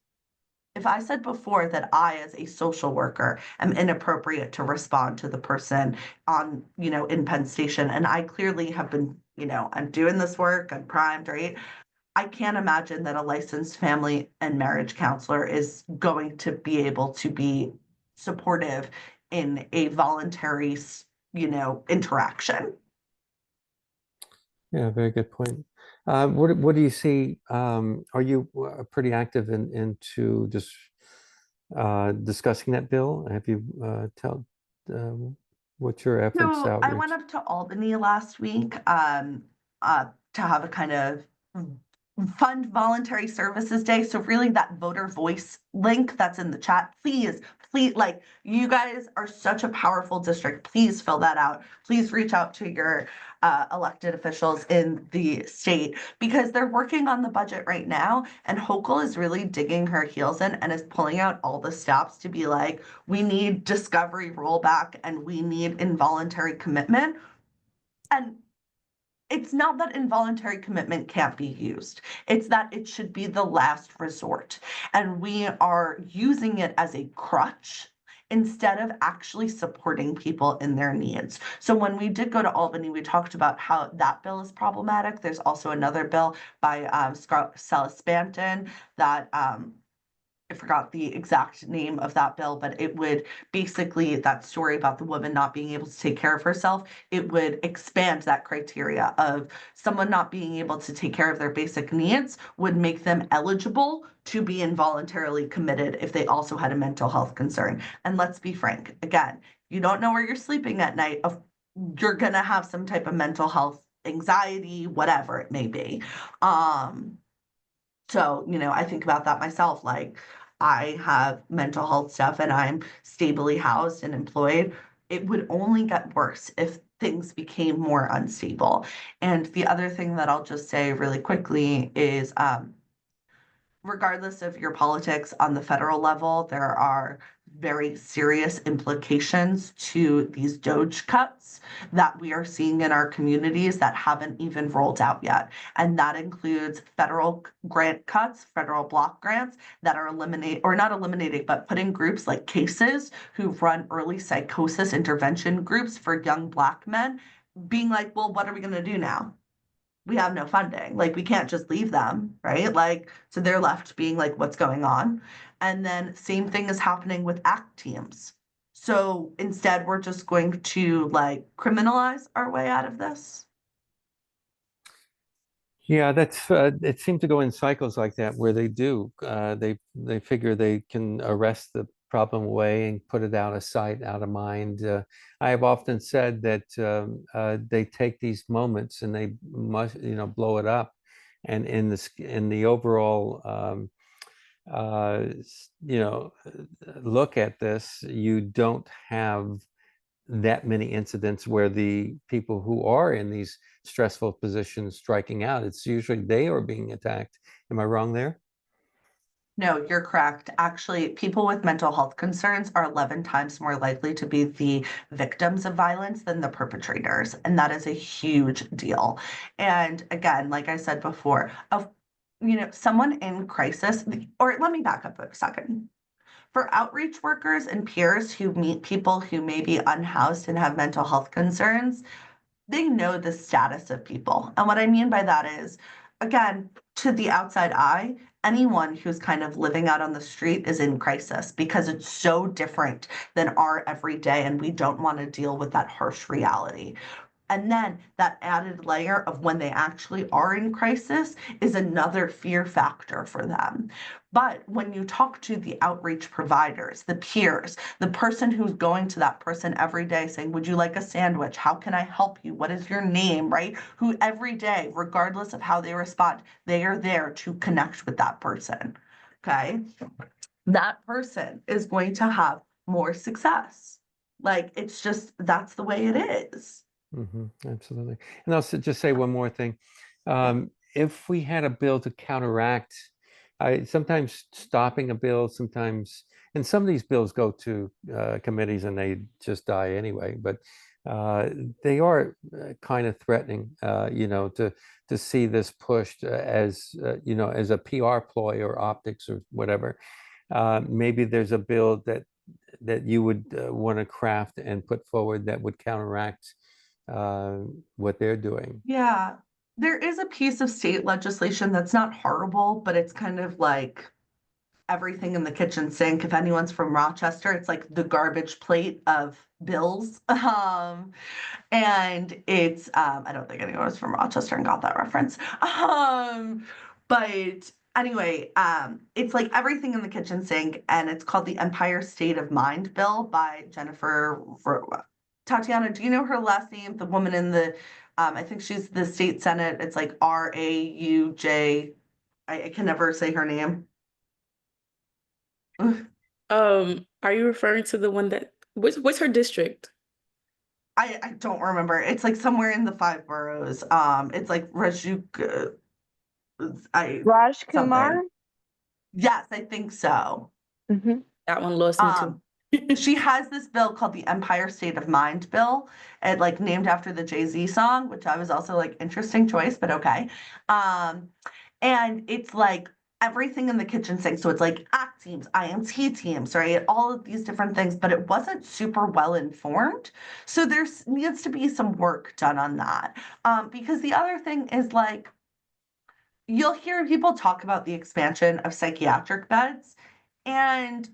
If I said before that I, as a social worker, am inappropriate to respond to the person on, you know, in Penn Station, and I clearly have been, you know, I'm doing this work, I'm primed, right? I can't imagine that a licensed family and marriage counselor is going to be able to be supportive in a voluntary, you know, interaction. Yeah, very good point. What do you see? Are you pretty active into just discussing that bill? Have you what's your efforts So I outreach? went up to Albany last week to have a kind of fund voluntary services day. So really that voter voice link that's in the chat, please, like, you guys are such a powerful district. Please fill that out. Please reach out to your elected officials in the state, because they're working on the budget right now. And Hochul is really digging her heels in and is pulling out all the stops to be like, we need discovery rollback and we need involuntary commitment. And it's not that involuntary commitment can't be used. It's that it should be the last resort. And we are using it as a crutch instead of actually supporting people in their needs. So when we did go to Albany, we talked about how that bill is problematic. There's also another bill by Scarlett Spanton that I forgot the exact name of that bill, but it would basically, that story about the woman not being able to take care of herself, it would expand that criteria of someone not being able to take care of their basic needs would make them eligible to be involuntarily committed if they also had a mental health concern. And let's be frank, again, you don't know where you're sleeping at night, you're gonna have some type of mental health anxiety, whatever it may be. So, you know, I think about that myself, like, I have mental health stuff and I'm stably housed and employed. It would only get worse if things became more unstable. And the other thing that I'll just say really quickly is, regardless of your politics on the federal level, there are very serious implications to these DOGE cuts that we are seeing in our communities that haven't even rolled out yet. And that includes federal grant cuts, federal block grants that are not eliminating, but putting groups like CASES, who run early psychosis intervention groups for young Black men, being like, well, what are we going to do now? we have no funding. Like, we can't just leave them, right? Like, so they're left being like, what's going on? And then same thing is happening with ACT teams. So instead, we're just going to like criminalize our way out of this. Yeah, that's it seems to go in cycles like that where they do. They figure they can arrest the problem away and put it out of sight, out of mind. I have often said that they take these moments and they must, blow it up. And in the overall, look at this, you don't have that many incidents where the people who are in these stressful positions striking out. It's usually they are being attacked. Am I wrong there? No, you're correct. Actually, people with mental health concerns are 11 times more likely to be the victims of violence than the perpetrators. And that is a huge deal. And again, like I said before, someone in crisis, or let me back up a second. For outreach workers and peers who meet people who may be unhoused and have mental health concerns, they know the status of people. And what I mean by that is, again, to the outside eye, anyone who's kind of living out on the street is in crisis because it's so different than our everyday, and we don't want to deal with that harsh reality. And then that added layer of when they actually are in crisis is another fear factor for them. But when you talk to the outreach providers, the peers, the person who's going to that person every day saying, would you like a sandwich? How can I help you? What is your name, right? Who every day, regardless of how they respond, they are there to connect with that person, okay? That person is going to have more success. Like, it's just, that's the way it is. Absolutely. And I'll just say one more thing. If we had a bill to counteract, sometimes stopping a bill, sometimes, and some of these bills go to committees and they just die anyway, but they are kind of threatening, to see this pushed as, as a PR ploy or optics or whatever. Maybe there's a bill that you would want to craft and put forward that would counteract what they're doing. Yeah, there is a piece of state legislation that's not horrible, but it's kind of like everything in the kitchen sink. If anyone's from Rochester, it's like the garbage plate of bills. And it's I don't think anyone was from Rochester and got that reference. But anyway, it's like everything in the kitchen sink, and it's called the Empire State of Mind Bill by Tatiana, do you know her last name? The woman in the, I think she's the state senate. It's like Rauj. I can never say her name. Are you referring to the one that, what's her district? I don't remember. It's like somewhere in the 5 boroughs. It's like Rajuk. Raj Kumar? Something. Yes, I think so. That one lost me too. She has this bill called the Empire State of Mind Bill, and like named after the Jay-Z song, which I was also like, interesting choice, but okay. And it's like everything in the kitchen sink. So it's like ACT teams, INT teams, right? All of these different things, but it wasn't super well informed. So there needs to be some work done on that. Because the other thing is like, you'll hear people talk about the expansion of psychiatric beds, and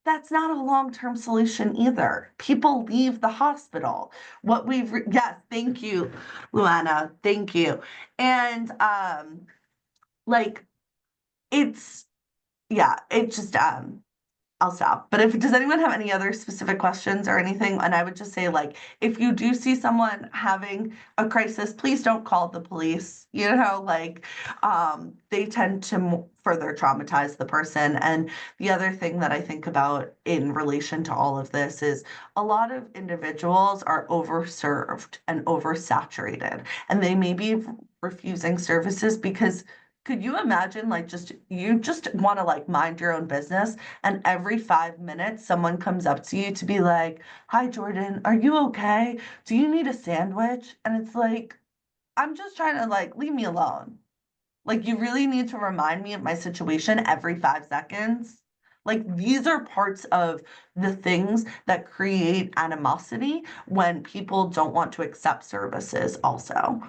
that's not a long-term solution either. People leave the hospital. Yes, thank you, Luana, thank you. And like, it just, I'll stop. But does anyone have any other specific questions or anything? And I would just say, like, if you do see someone having a crisis, please don't call the police. They tend to further traumatize the person. And the other thing that I think about in relation to all of this is a lot of individuals are overserved and oversaturated, and they may be refusing services because could you imagine, like, you just want to like mind your own business, and every 5 minutes someone comes up to you to be like, hi, Jordyn, are you okay? Do you need a sandwich? And it's like, I'm just trying to like, leave me alone. Like, you really need to remind me of my situation every 5 seconds. Like, these are parts of the things that create animosity when people don't want to accept services also.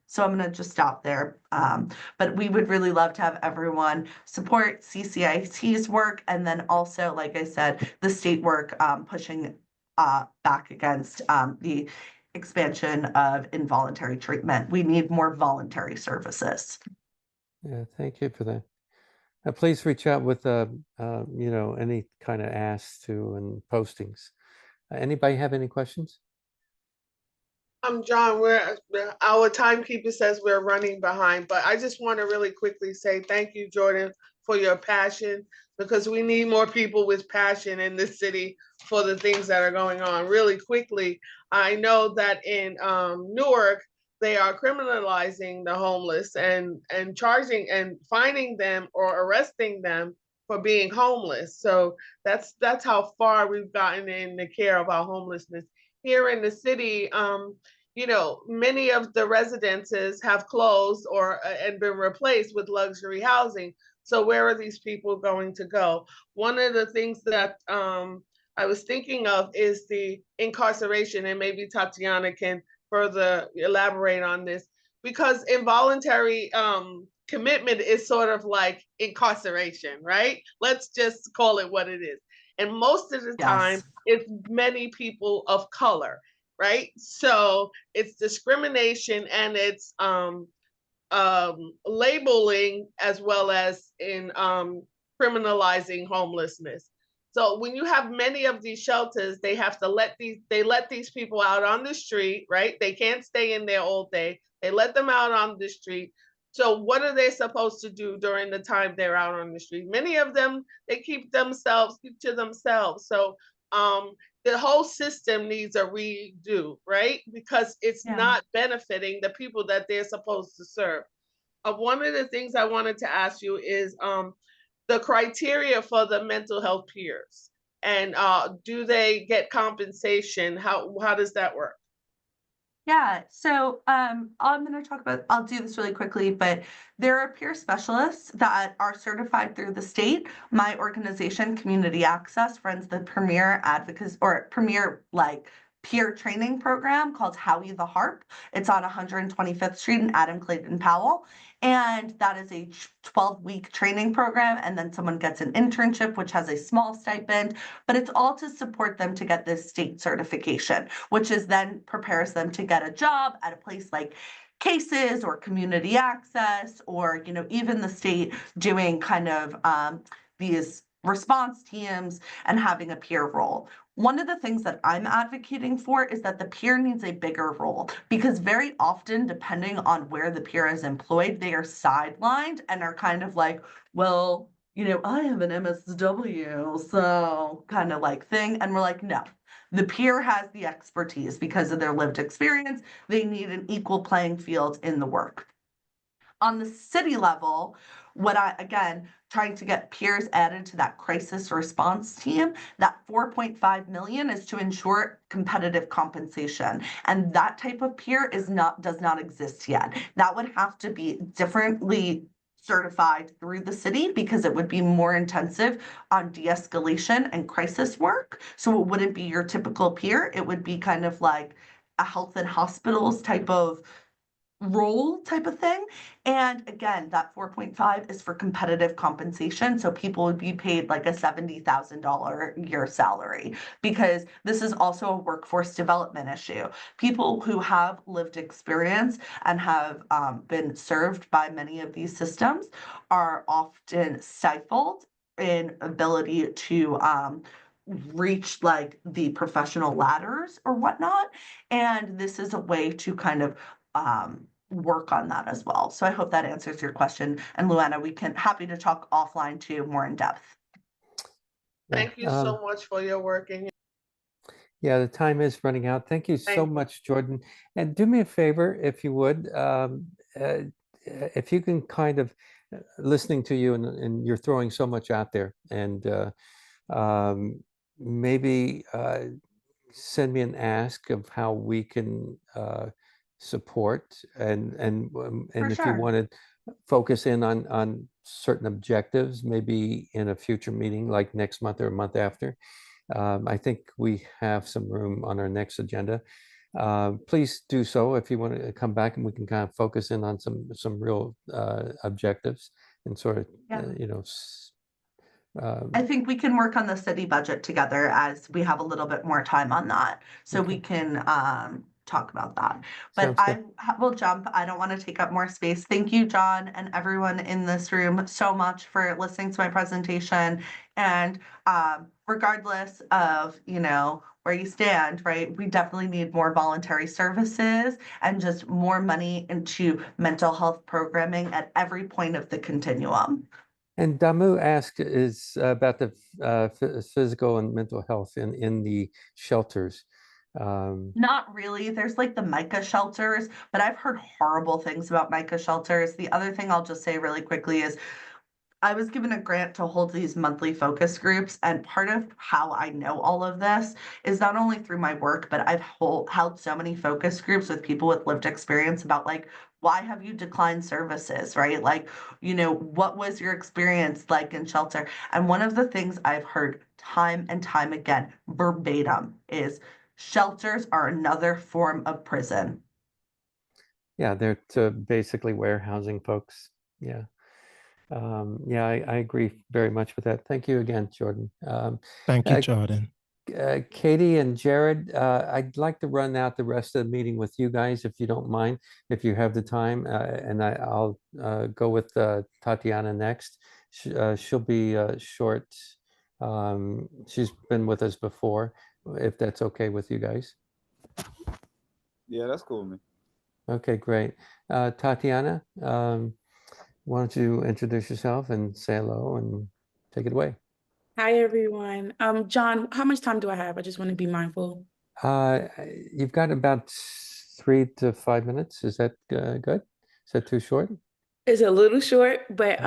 So I'm going to just stop there. But we would really love to have everyone support CCIT's work. And then also, like I said, the state work pushing back against the expansion of involuntary treatment. We need more voluntary services. Yeah, thank you for that. Please reach out with any kind of asks to and postings. Anybody have any questions? John, our timekeeper says we're running behind, but I just want to really quickly say thank you, Jordyn, for your passion, because we need more people with passion in this city for the things that are going on. Really quickly, I know that in Newark, they are criminalizing the homeless and charging and fining them or arresting them for being homeless. So that's how far we've gotten in the care of our homelessness. Here in the city, many of the residences have closed or and been replaced with luxury housing. So where are these people going to go? One of the things that I was thinking of is the incarceration, and maybe Tatiana can further elaborate on this, because involuntary commitment is sort of like incarceration, right? Let's just call it what it is. And most of the time, it's many people of color, right? So it's discrimination and it's labeling as well as in criminalizing homelessness. So when you have many of these shelters, they have to let these people out on the street, right? They can't stay in there all day. They let them out on the street. So what are they supposed to do during the time they're out on the street? Many of them, they keep to themselves. So the whole system needs a redo, right? Because it's not benefiting the people that they're supposed to serve. One of the things I wanted to ask you is the criteria for the mental health peers, and do they get compensation? How does that work? Yeah, so I'm going to talk about, I'll do this really quickly, but there are peer specialists that are certified through the state. My organization, Community Access, runs the premier advocacy or premier peer training program called Howie the Harp. It's on 125th Street in Adam Clayton Powell. And that is a 12-week training program. And then someone gets an internship, which has a small stipend, but it's all to support them to get this state certification, which is then prepares them to get a job at a place like Cases or Community Access, or, even the state doing kind of these response teams and having a peer role. One of the things that I'm advocating for is that the peer needs a bigger role, because very often, depending on where the peer is employed, they are sidelined and are kind of like, well, I have an MSW, so kind of like thing. And we're like, no, the peer has the expertise because of their lived experience. They need an equal playing field in the work. On the city level, trying to get peers added to that crisis response team, that 4.5 million is to ensure competitive compensation. And that type of peer does not exist yet. That would have to be differently certified through the city, because it would be more intensive on de-escalation and crisis work. So it wouldn't be your typical peer. It would be kind of like a health and hospitals type of role type of thing. And again, that 4.5 is for competitive compensation. So people would be paid like a $70,000 a year salary, because this is also a workforce development issue. People who have lived experience and have been served by many of these systems are often stifled in ability to reach the professional ladders or whatnot. And this is a way to kind of work on that as well. So I hope that answers your question. And Luana, happy to talk offline too, more in depth. Thank you so much for your work. Yeah, the time is running out. Thank you so much, Jordyn. And do me a favor, if you would, if you can kind of, listening to you, and you're throwing so much out there, and maybe send me an ask of how we can support, and if you want to focus in on certain objectives, maybe in a future meeting like next month or a month after. I think we have some room on our next agenda. please do so if you want to come back, and we can kind of focus in on some real objectives and sort of, you know, I think we can work on the city budget together as we have a little bit more time on that. So we can talk about that. But Sounds good. I will jump. I don't want to take up more space. Thank you, John, and everyone in this room so much for listening to my presentation. And regardless of, you know, where you stand, right, we definitely need more voluntary services and just more money into mental health programming at every point of the continuum. And Damu asked is about the physical and mental health in the shelters. Not really. There's like the MICA shelters, but I've heard horrible things about MICA shelters. The other thing I'll just say really quickly is I was given a grant to hold these monthly focus groups, and part of how I know all of this is not only through my work, but I've held so many focus groups with people with lived experience about like, why have you declined services, right? Like, you know, what was your experience like in shelter? And one of the things I've heard time and time again, verbatim, is shelters are another form of prison. Yeah, they're to basically warehousing folks. Yeah. Yeah, I agree very much with that. Thank you again, Jordyn. Thank you, Jordyn. Katie and Jared, I'd like to run out the rest of the meeting with you guys, if you don't mind, if you have the time, and I'll go with Tatiana next. She'll be short. She's been with us before, if that's okay with you guys. Yeah, that's cool, man. Okay, great. Tatiana, why don't you introduce yourself and say hello and take it away. Hi, everyone. John, how much time do I have? I just want to be mindful. You've got about 3 to 5 minutes. Is that good? Is that too short? It's a little short, but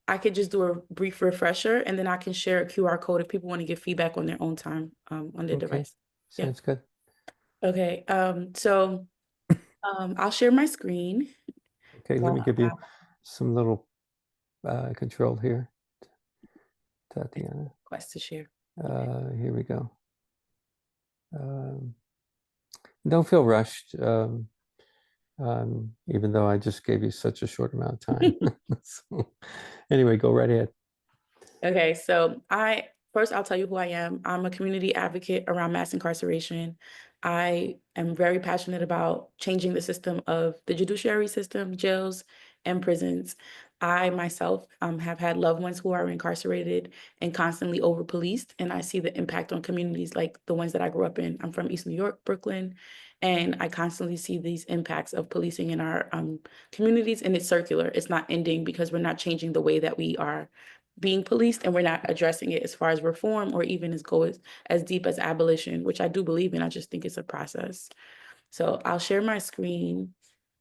I could just do a brief refresher, and then I can share a QR code if people want to give feedback on their own time on their device. Sounds good. Okay. So I'll share my screen. Okay, let me give you some little control here, Tatiana. Request to share. Here we go. Don't feel rushed, even though I just gave you such a short amount of time. So, anyway, go right ahead. Okay, so first I'll tell you who I am. I'm a community advocate around mass incarceration. I am very passionate about changing the system of the judiciary system, jails, and prisons. I myself have had loved ones who are incarcerated and constantly over-policed, and I see the impact on communities like the ones that I grew up in. I'm from East New York, Brooklyn, and I constantly see these impacts of policing in our communities, and it's circular. It's not ending because we're not changing the way that we are being policed, and we're not addressing it as far as reform or even as deep as abolition, which I do believe in. I just think it's a process. So I'll share my screen,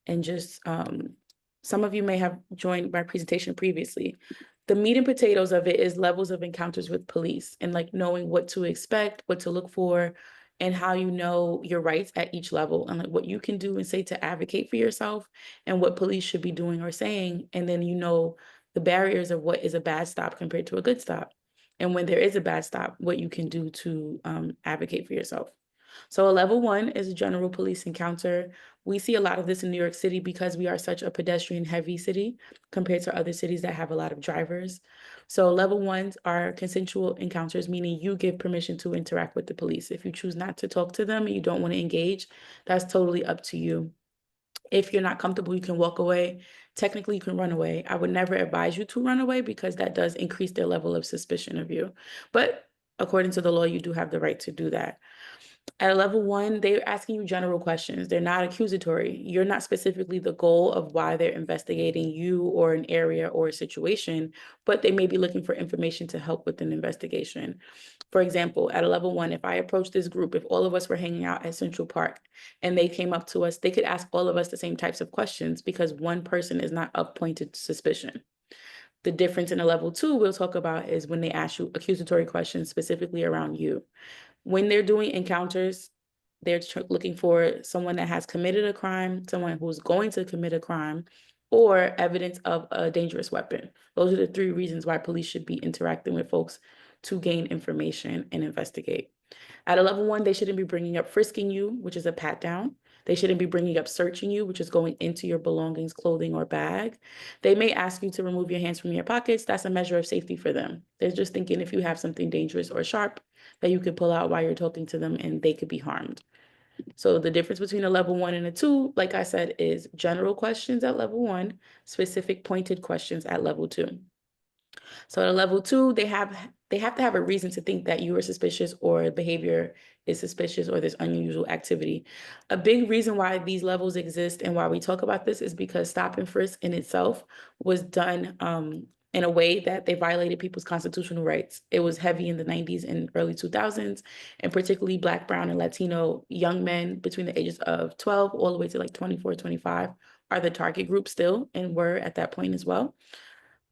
and just some of you may have joined my presentation previously. The meat and potatoes of it is levels of encounters with police, and like knowing what to expect, what to look for, and how you know your rights at each level, and like what you can do and say to advocate for yourself, and what police should be doing or saying. And then you know the barriers of what is a bad stop compared to a good stop. And when there is a bad stop, what you can do to advocate for yourself. So a level 1 is a general police encounter. We see a lot of this in New York City because we are such a pedestrian heavy city compared to other cities that have a lot of drivers. So level 1s are consensual encounters, meaning you give permission to interact with the police. If you choose not to talk to them and you don't want to engage, that's totally up to you. If you're not comfortable, you can walk away. Technically, you can run away. I would never advise you to run away because that does increase their level of suspicion of you. But according to the law, you do have the right to do that. At a level 1, they're asking you general questions. They're not accusatory. You're not specifically the goal of why they're investigating you or an area or a situation, but they may be looking for information to help with an investigation. For example, at a level 1, if I approach this group, if all of us were hanging out at Central Park and they came up to us, they could ask all of us the same types of questions because one person is not of pointed suspicion. The difference in a level 2 we'll talk about is when they ask you accusatory questions specifically around you. When they're doing encounters, they're looking for someone that has committed a crime, someone who's going to commit a crime, or evidence of a dangerous weapon. Those are the 3 reasons why police should be interacting with folks to gain information and investigate. At a level 1, they shouldn't be bringing up frisking you, which is a pat down. They shouldn't be bringing up searching you, which is going into your belongings, clothing, or bag. They may ask you to remove your hands from your pockets. That's a measure of safety for them. They're just thinking if you have something dangerous or sharp that you could pull out while you're talking to them and they could be harmed. So the difference between a level 1 and a 2, like I said, is general questions at level 1, specific pointed questions at level 2. So at a level 2, they have to have a reason to think that you are suspicious or behavior is suspicious or there's unusual activity. A big reason why these levels exist and why we talk about this is because stop and frisk in itself was done in a way that they violated people's constitutional rights. It was heavy in the 90s and early 2000s, and particularly Black, Brown, and Latino young men between the ages of 12 all the way to like 24, 25 are the target group still and were at that point as well.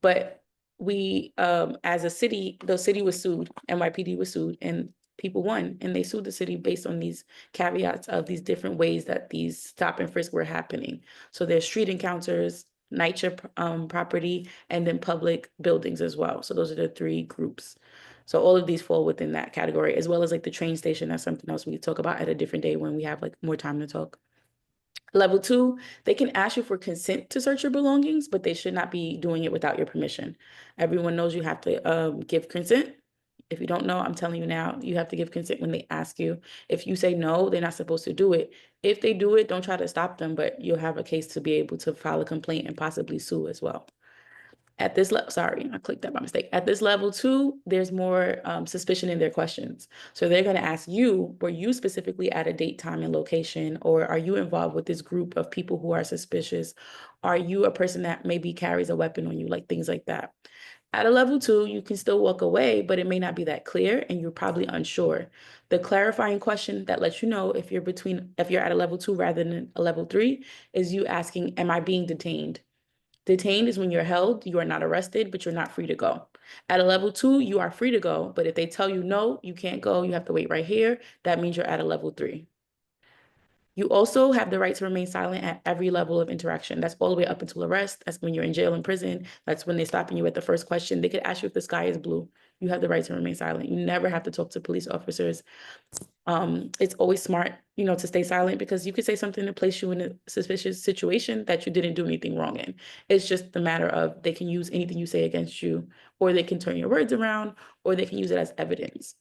But we, as a city, the city was sued, NYPD was sued, and people won, and they sued the city based on these caveats of these different ways that these stop and frisk were happening. So there's street encounters, NYCHA property, and then public buildings as well. So those are the 3 groups. So all of these fall within that category, as well as like the train station. That's something else we talk about at a different day when we have like more time to talk. Level 2, they can ask you for consent to search your belongings, but they should not be doing it without your permission. Everyone knows you have to give consent. If you don't know, I'm telling you now, you have to give consent when they ask you. If you say no, they're not supposed to do it. If they do it, don't try to stop them, but you'll have a case to be able to file a complaint and possibly sue as well. At this level, sorry, I clicked that by mistake. At this level 2, there's more suspicion in their questions. So they're going to ask you, were you specifically at a date, time, and location, or are you involved with this group of people who are suspicious? Are you a person that maybe carries a weapon on you, like things like that? At a level 2, you can still walk away, but it may not be that clear and you're probably unsure. The clarifying question that lets you know if you're at a level 2 rather than a level 3 is you asking, am I being detained? Detained is when you're held, you are not arrested, but you're not free to go. At a level 2, you are free to go, but if they tell you no, you can't go, you have to wait right here, that means you're at a level 3. You also have the right to remain silent at every level of interaction. That's all the way up until arrest. That's when you're in jail and prison. That's when they're stopping you at the first question. They could ask you if the sky is blue. You have the right to remain silent. You never have to talk to police officers. It's always smart, to stay silent because you could say something to place you in a suspicious situation that you didn't do anything wrong in. It's just the matter of they can use anything you say against you, or they can turn your words around, or they can use it as evidence.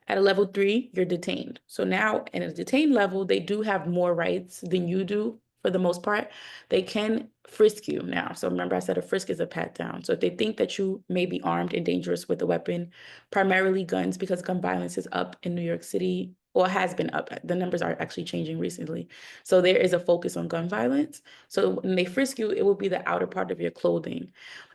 At a level 3, you're detained. So now in a detained level, they do have more rights than you do for the most part. They can frisk you now. So remember I said a frisk is a pat down. So if they think that you may be armed and dangerous with a weapon, primarily guns, because gun violence is up in New York City, or has been up. The numbers are actually changing recently. So there is a focus on gun violence. So when they frisk you, it will be the outer part of your clothing.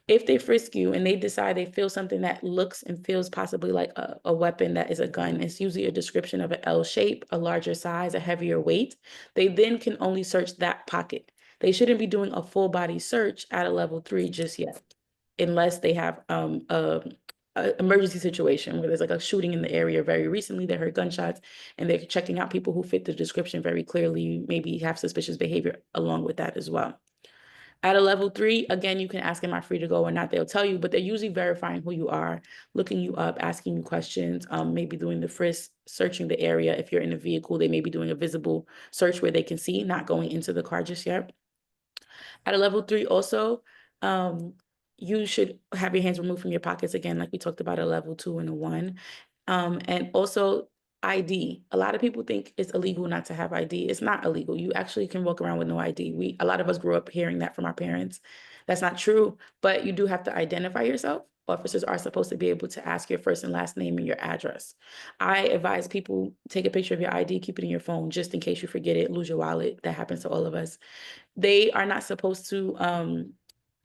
If they frisk you and they decide they feel something that looks and feels possibly like a weapon that is a gun, it's usually a description of an L shape, a larger size, a heavier weight, they then can only search that pocket. They shouldn't be doing a full body search at a level 3 just yet, unless they have a emergency situation where there's like a shooting in the area very recently, they heard gunshots and they're checking out people who fit the description very clearly, maybe have suspicious behavior along with that as well. At a level 3, again, you can ask, am I free to go or not? They'll tell you, but they're usually verifying who you are, looking you up, asking you questions, maybe doing the frisk, searching the area. If you're in a vehicle, they may be doing a visible search where they can see, not going into the car just yet. At a level 3 also, you should have your hands removed from your pockets again, like we talked about a level 2 and a 1. And also ID. A lot of people think it's illegal not to have ID. It's not illegal. You actually can walk around with no ID. A lot of us grew up hearing that from our parents. That's not true, but you do have to identify yourself. Officers are supposed to be able to ask your first and last name and your address. I advise people take a picture of your ID, keep it in your phone just in case you forget it, lose your wallet. That happens to all of us. They are not supposed to,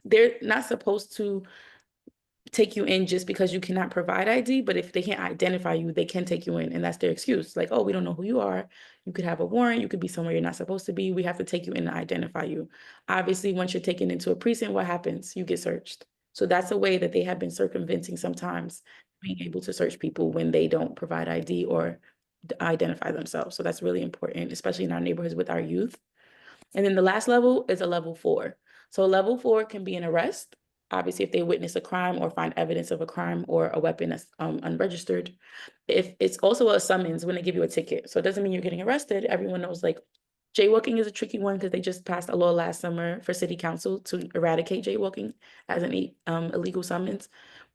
they're not supposed to take you in just because you cannot provide ID, but if they can't identify you, they can take you in, and that's their excuse. Like, oh, we don't know who you are. You could have a warrant. You could be somewhere you're not supposed to be. We have to take you in to identify you. Obviously, once you're taken into a precinct, what happens? You get searched. So that's a way that they have been circumventing sometimes, being able to search people when they don't provide ID or identify themselves. So that's really important, especially in our neighborhoods with our youth. And then the last level is a level 4. So level 4 can be an arrest. obviously if they witness a crime or find evidence of a crime or a weapon that's unregistered. If it's also a summons when they give you a ticket. So it doesn't mean you're getting arrested. Everyone knows like jaywalking is a tricky one because they just passed a law last summer for city council to eradicate jaywalking as an illegal summons.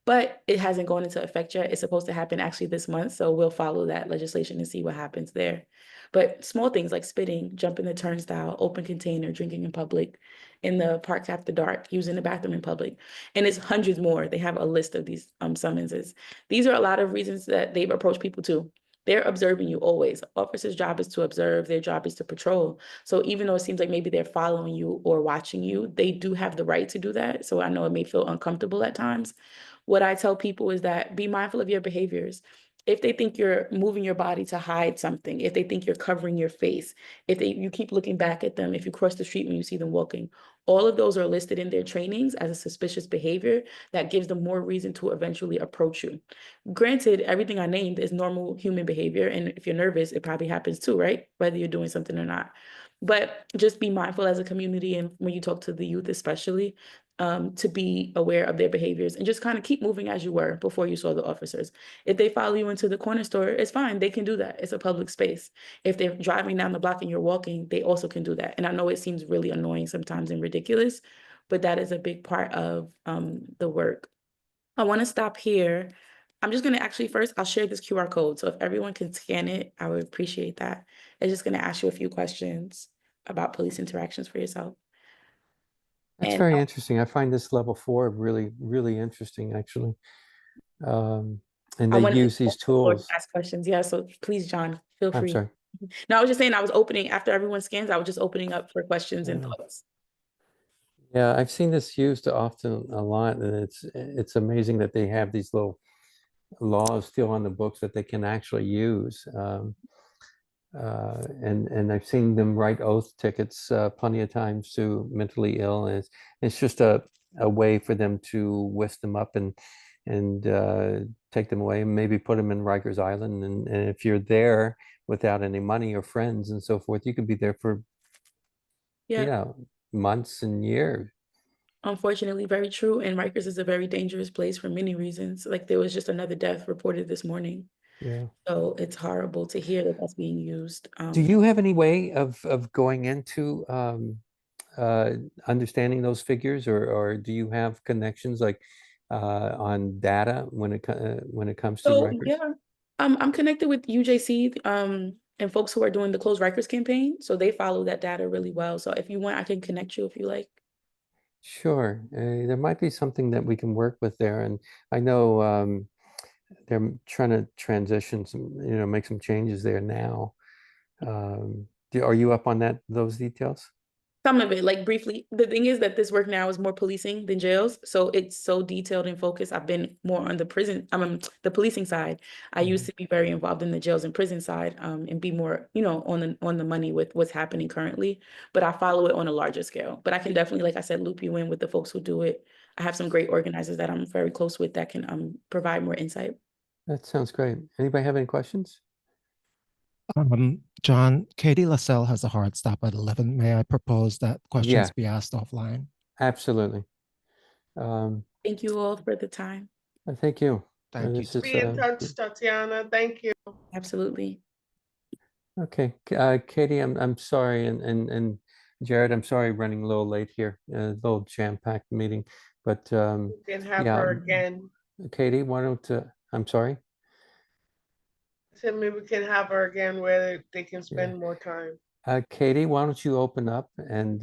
But it hasn't gone into effect yet. It's supposed to happen actually this month. So we'll follow that legislation and see what happens there. But small things like spitting, jumping the turnstile, open container, drinking in public, in the parks after dark, using the bathroom in public. And it's hundreds more. They have a list of these summonses. These are a lot of reasons that they've approached people too. They're observing you always. Officers' job is to observe, their job is to patrol. So even though it seems like maybe they're following you or watching you, they do have the right to do that. So I know it may feel uncomfortable at times. What I tell people is that be mindful of your behaviors. If they think you're moving your body to hide something, if they think you're covering your face, if you keep looking back at them, if you cross the street when you see them walking, all of those are listed in their trainings as a suspicious behavior that gives them more reason to eventually approach you. Granted, everything I named is normal human behavior. And if you're nervous, it probably happens too, right? Whether you're doing something or not. But just be mindful as a community, and when you talk to the youth especially, to be aware of their behaviors and just kind of keep moving as you were before you saw the officers. If they follow you into the corner store, it's fine. They can do that. It's a public space. If they're driving down the block and you're walking, they also can do that. And I know it seems really annoying sometimes and ridiculous, but that is a big part of the work. I want to stop here. I'm just going to actually first, I'll share this QR code. So if everyone can scan it, I would appreciate that. I'm just going to ask you a few questions about police interactions for yourself. That's And very interesting. I find this level 4 really, really interesting, actually. And I they wanted use to these tools. ask questions. Yeah, so please, John, feel I'm free. sorry. No, I was just saying I was opening, after everyone scans, I was just opening up for questions and thoughts. Yeah, I've seen this used often a lot, and it's amazing that they have these little laws still on the books that they can actually use. And I've seen them write oath tickets plenty of times to mentally ill, and it's just a way for them to whisk them up and take them away and maybe put them in Rikers Island. And if you're there without any money or friends and so forth, you could be there for months and years. Unfortunately, very true. And Rikers is a very dangerous place for many reasons. Like there was just another death reported this morning. Yeah. So it's horrible to hear that that's being used. Do you have any way of going into understanding those figures, or do you have connections like on data when it comes to Rikers? Yeah, I'm connected with UJC and folks who are doing the Close Rikers campaign. So they follow that data really well. So if you want, I can connect you if you like. Sure. There might be something that we can work with there. And I know they're trying to transition some, make some changes there now. Are you up on those details? Some of it, like briefly. The thing is that this work now is more policing than jails. So it's so detailed and focused. I've been more on the the policing side. I used to be very involved in the jails and prison side and be more, on the money with what's happening currently. But I follow it on a larger scale. But I can definitely, like I said, loop you in with the folks who do it. I have some great organizers that I'm very close with that can provide more insight. That sounds great. Anybody have any questions? John, Katy Lasell has a hard stop at 11. May I propose that questions be asked offline? Absolutely. Thank you all for the time. Thank you. Thank you. Be in touch, Tatiana. Thank you. Absolutely. Okay, Katy, I'm sorry, and Jared, I'm sorry, running a little late here, a little jam-packed meeting, but You can have her again. Katy, why don't I'm sorry. So maybe we can have her again where they can spend more time. Katy, why don't you open up and